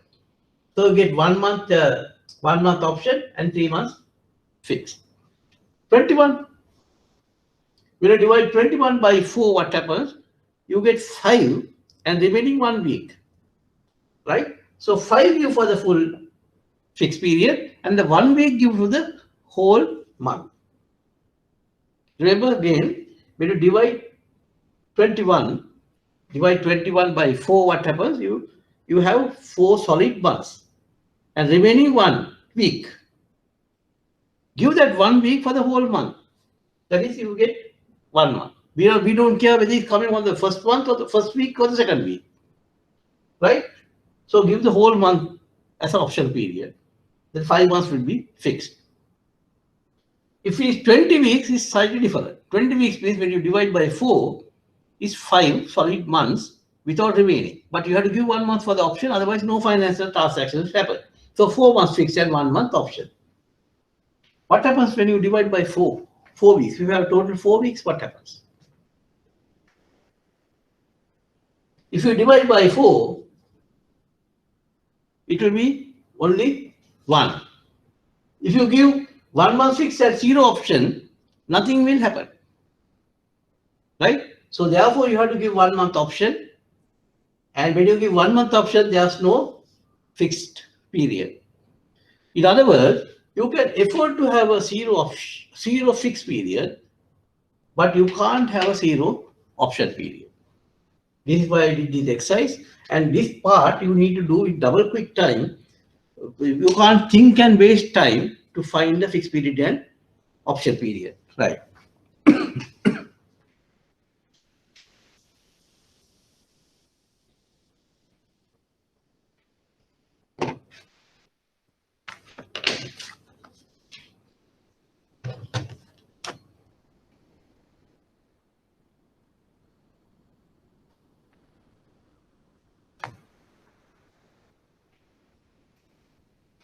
So you get 1 month option and 3 months fixed. 21. When you divide 21 by 4, what happens? You get 5 and remaining 1 week. Right? So 5 give for the full fixed period and the 1 week give for the whole month. Remember again, when you divide 21 by 4, what happens? You have 4 solid months and remaining 1 week. Give that 1 week for the whole month. That is, you get 1 month. We don't care whether it's coming on the first month or the first week or the second week. Right? So give the whole month as an option period. Then 5 months will be fixed. If it's 20 weeks, it's slightly different. 20 weeks means when you divide by 4, is 5 solid months without remaining. But you have to give 1 month for the option, otherwise no financial transactions happen. So 4 months fixed and 1 month option. What happens when you divide by 4? 4 weeks. If you have total 4 weeks, what happens? If you divide by 4, it will be only 1. If you give 1 month fixed at 0 option, nothing will happen. Right? So therefore, you have to give 1 month option. And when you give 1 month option, there's no fixed period. In other words, you can afford to have a zero fixed period, but you can't have a zero option period. This is why I did this exercise, and this part you need to do in double quick time. You can't think and waste time to find the fixed period and option period, right?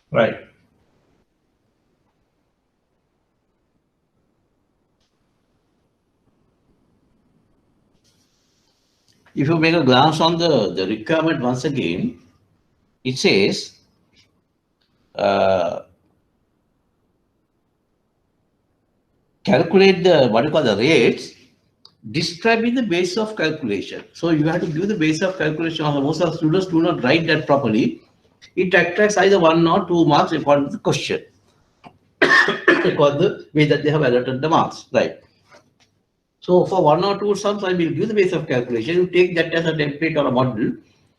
Right. If you make a glance on the requirement once again, it says calculate the what you call the rates, describing the base of calculation. So you have to give the base of calculation. Most of the students do not write that properly. It attracts either 1 or 2 marks according to the question, according to the way that they have allotted the marks, right? So for 1 or 2 sums, I will give the base of calculation. You take that as a template or a model.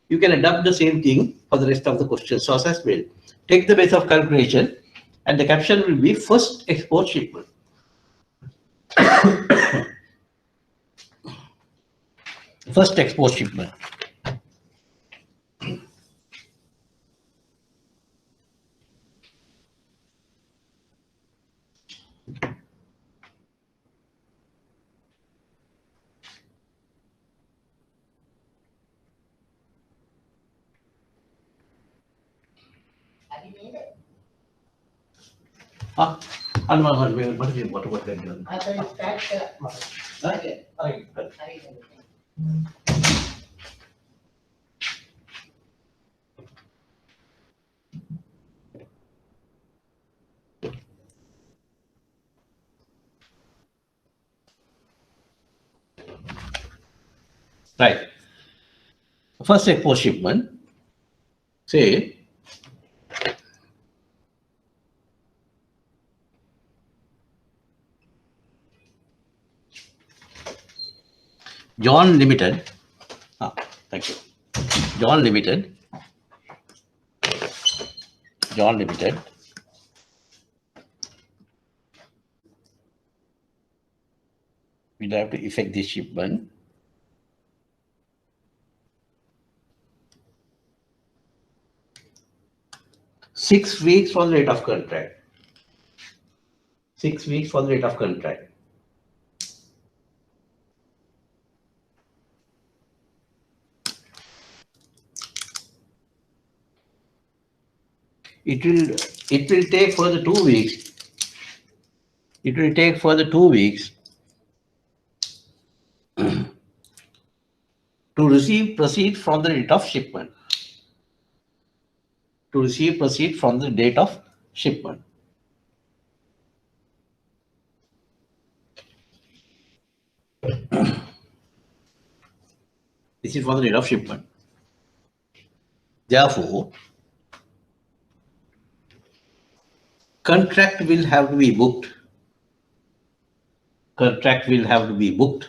You can adapt the same thing for the rest of the questions as well. Take the base of calculation, and the caption will be first export shipment. First export shipment. Have you made it? What about that? I thought you stacked it. Okay. Right. First export shipment, say John Limited. Thank you. John Limited. John Limited. We'll have to effect this shipment. Six weeks for the rate of contract. 6 weeks for the rate of contract. It will take further 2 weeks. It will take further 2 weeks to receive proceed from the date of shipment. To receive proceed from the date of shipment. This is for the date of shipment. Therefore, contract will have to be booked. Contract will have to be booked.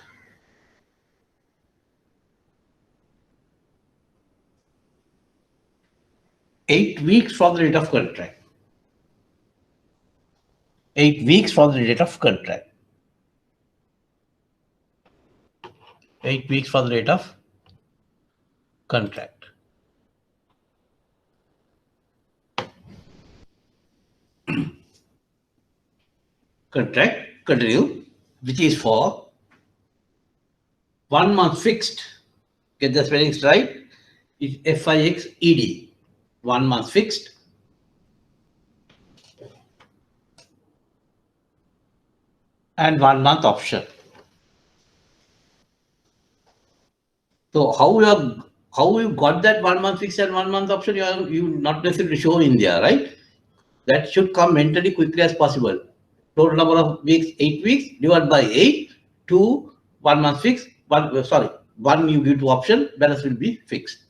Eight weeks from the date of contract. 8 weeks from the date of contract. 8 weeks for the date of contract. Contract, continue, which is for 1 month fixed. Get the spellings right. It's FIXED. 1 month fixed. And 1 month option. So how you got that 1 month fixed and 1 month option, you not necessarily show in there, right? That should come mentally quickly as possible. Total number of weeks, 8 weeks, divided by 8 to 1 month fixed. One you give to option, balance will be fixed.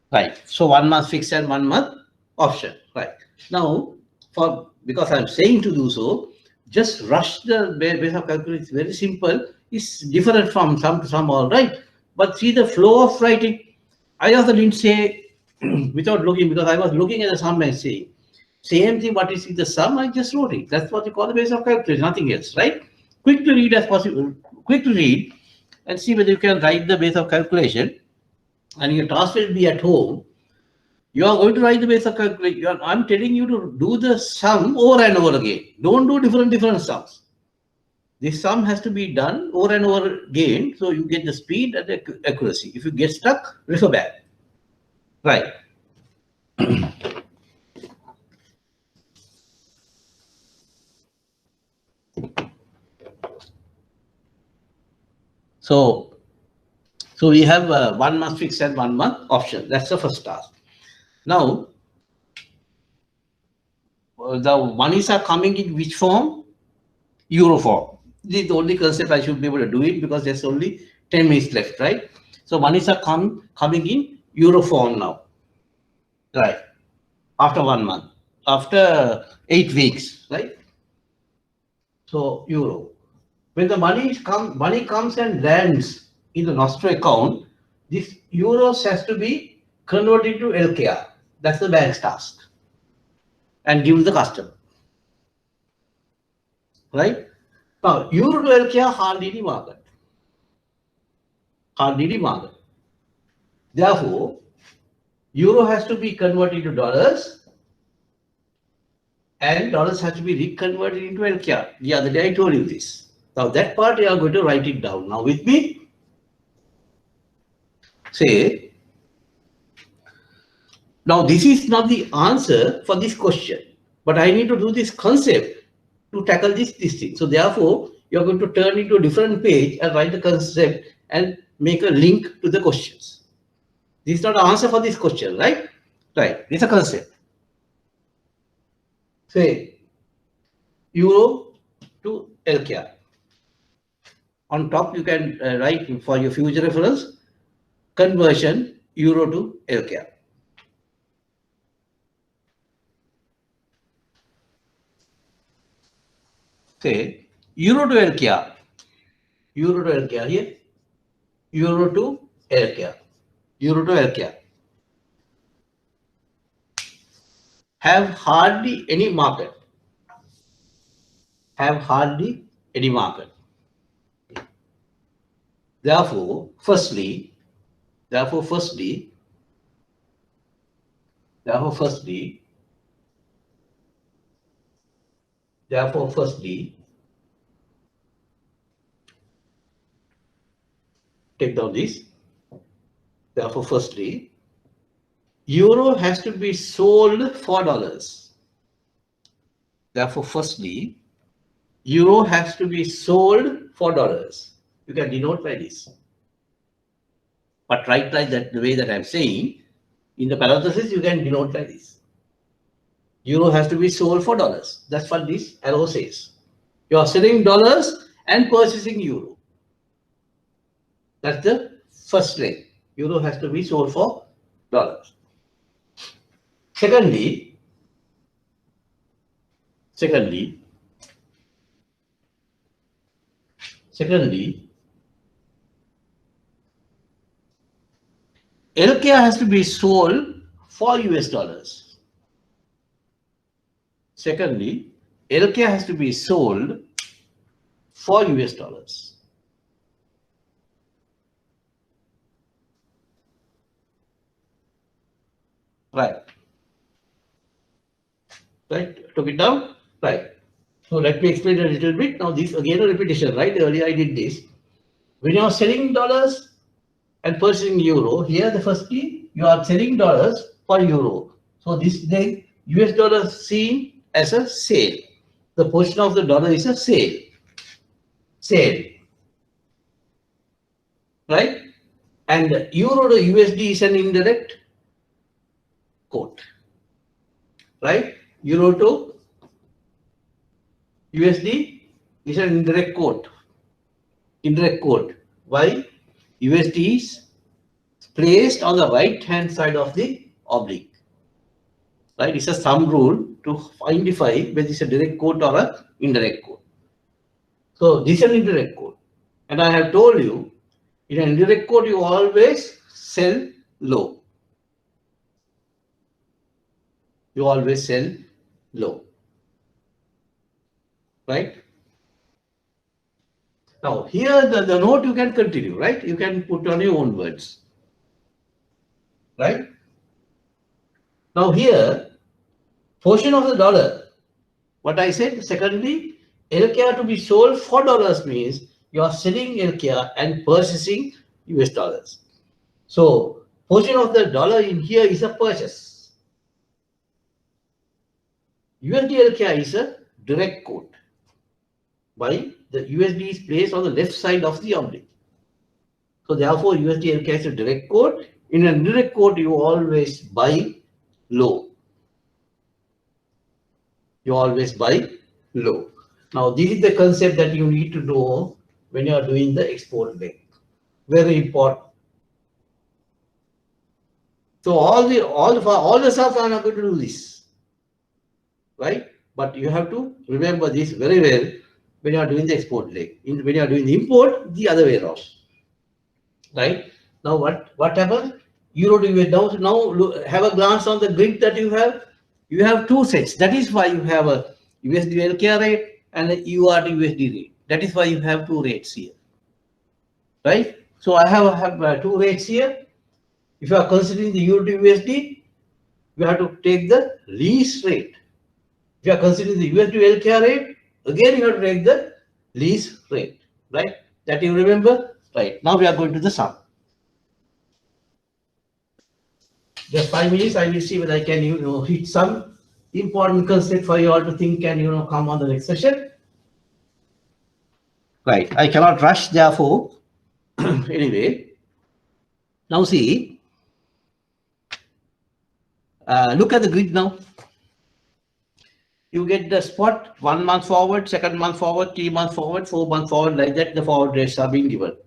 Right. So 1 month fixed and 1 month option. Right. Now, because I'm saying to do so, just rush the base of calculus. It's very simple. It's different from some to some, all right. But see the flow of writing. I also didn't say without looking, because I was looking at the sum and saying same thing. What is in the sum? I just wrote it. That's what you call the base of calculus, nothing else, right? Quick to read as possible. Quick to read and see whether you can write the base of calculation. And your task will be at home. You are going to write the base of calculation. I'm telling you to do the sum over and over again. Don't do different sums. This sum has to be done over and over again, so you get the speed and the accuracy. If you get stuck, refer back. Right. So we have 1 month fixed and 1 month option. That's the first task. Now, the monies are coming in which form? Euro form. This is the only concept I should be able to do it, because there's only 10 minutes left, right? So monies are coming in Euro form now, right? After 1 month, after 8 weeks, right? So Euro. When the money comes and lands in the Nostro account, this euros has to be converted to LKR. That's the bank's task, and given the customer. Right? Now, euro to LKR hard DD market. Hard DD market. Therefore, euro has to be converted to dollars, and dollars have to be reconverted into LKR. The other day I told you this. Now that part you are going to write it down. Now with me, say, now this is not the answer for this question, but I need to do this concept to tackle this thing. So therefore, you are going to turn into a different page and write the concept and make a link to the questions. This is not the answer for this question, right? Right. It's a concept. Say, euro to LKR. On top, you can write for your future reference, conversion euro to LKR. Say, euro to LKR. Euro to LKR here. Euro to LKR. Euro to LKR. Have hardly any market. Have hardly any market. Therefore, firstly, take down this. Therefore, firstly, euro has to be sold for dollars. Therefore, firstly, euro has to be sold for dollars. You can denote by this. But write like that, the way that I'm saying, in the parenthesis, you can denote like this. Euro has to be sold for dollars. That's what this arrow says. You are selling dollars and purchasing euro. That's the first leg. Euro has to be sold for dollars. Secondly, LKR has to be sold for US dollars. Secondly, LKR has to be sold for US dollars. Right. Right. Took it down. Right. So let me explain a little bit. Now this again a repetition, right? Earlier I did this. When you are selling dollars and purchasing euro, here the first key, you are selling dollars for euro. So this then US dollar seen as a sale. The portion of the dollar is a sale. Right? And euro to USD is an indirect quote. Right? Euro to USD is an indirect quote. Why? USD is placed on the right hand side of the oblique. right? It's a thumb rule to identify whether it's a direct quote or a indirect quote. So this is an indirect quote. And I have told you, in an indirect quote, you always sell low. You always sell low. Right? Now, here the note you can continue, right? You can put on your own words. Right? Now, here, portion of the dollar, what I said, secondly, LKR to be sold $4 means you are selling LKR and purchasing US dollars. So, portion of the dollar in here is a purchase. USD LKR is a direct quote. Why? The USD is placed on the left side of the oblique. So, therefore, USD LKR is a direct quote. In a direct quote, you always buy low. You always buy low. Now, this is the concept that you need to know when you are doing the export leg. Very important. So all the staff are not going to do this, right? But you have to remember this very well when you are doing the export leg. When you are doing the import, the other way around, right? Now what happened? Euro to US. Now have a glance on the grid that you have. You have two sets. That is why you have a USD LKR rate and a EUR to USD rate. That is why you have two rates here, right? So I have two rates here. If you are considering the Euro to USD, you have to take the lease rate. If you are considering the USD to LKR rate, again you have to take the lease rate, right? That you remember, right? Now we are going to the sum. Just 5 minutes, I will see whether I can, hit some important concept for you all to think and, come on the next session. Right, I cannot rush, therefore, anyway. Now see, look at the grid now. You get the spot 1 month forward, 2nd month forward, 3 months forward, 4 months forward, like that, the forward rates are being given.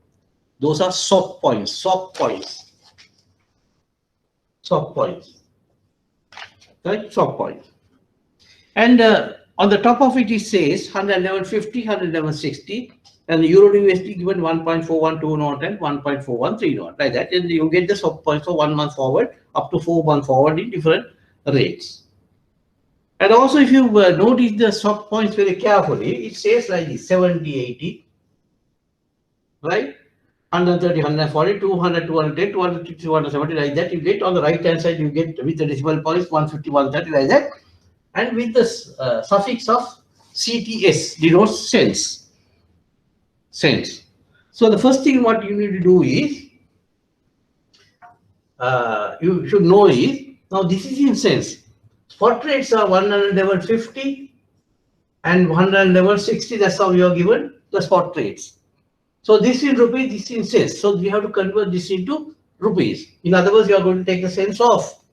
Those are soft points, soft points. Soft points. Right, soft points. And on the top of it, it says 111.50, 111.60, and the Euro to USD given 1.412 and 1.413, like that. And you get the soft points for 1 month forward, up to 4 months forward in different rates. And also, if you notice the soft points very carefully, it says like this: 70, 80, right? 130, 140, 200, 210, 250, 270, like that. You get on the right hand side, you get with the decimal points 150, 130, like that. And with the suffix of CTS, denotes cents. Cents. So the first thing what you need to do is, you should know is, now this is in cents. Spot rates are 111.50 and 111.60. That's how you are given the spot rates. So this is rupees, this is in cents. So we have to convert this into rupees. In other words, you are going to take the cents off.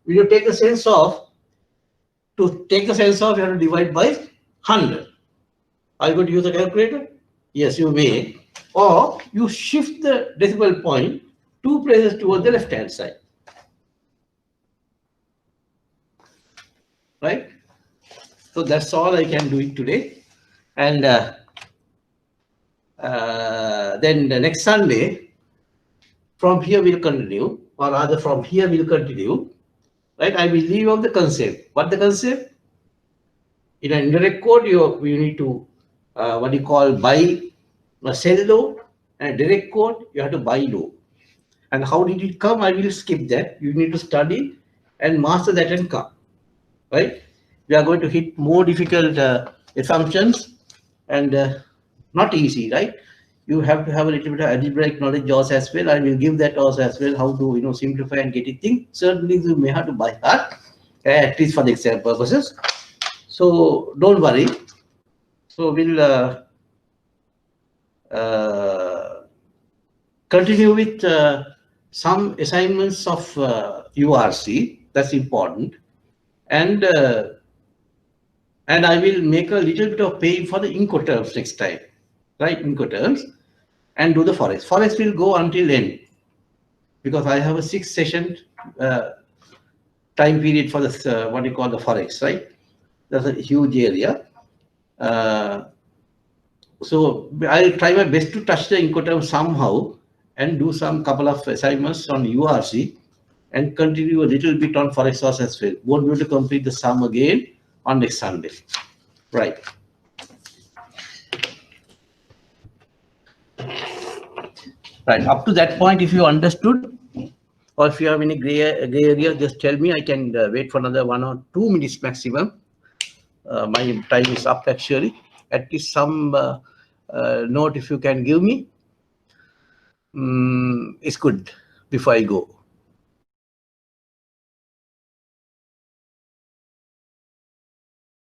When you take the cents off, to take the cents off, you have to divide by 100. Are you going to use a calculator? Yes, you may. Or you shift the decimal point 2 places towards the left hand side. Right? So that's all I can do it today. And then the next Sunday, from here we'll continue, or rather from here we'll continue. Right? I will leave out the concept. What the concept? In an indirect quote, you need to what you call buy, sell low, and direct quote you have to buy low. And how did it come? I will skip that. You need to study and master that and come. Right? We are going to hit more difficult assumptions and not easy, right? You have to have a little bit of algebraic knowledge also as well. I will give that also as well, how to simplify and get it thing. Certain things you may have to by heart, at least for the exam purposes. So don't worry. So we'll continue with some assignments of URC. That's important. And I will make a little bit of pay for the Incoterms next time, right? Incoterms, and do the forest. Forest will go until end because I have a 6 session time period for this, what you call the forex, right? That's a huge area. So I'll try my best to touch the Incoterm somehow and do some couple of assignments on URC and continue a little bit on forex source as well. Won't be able to complete the sum again on next Sunday. Right. Right. Up to that point, if you understood, or if you have any gray area, just tell me. I can wait for another 1 or 2 minutes maximum. My time is up actually. At least some note if you can give me. It's good before I go.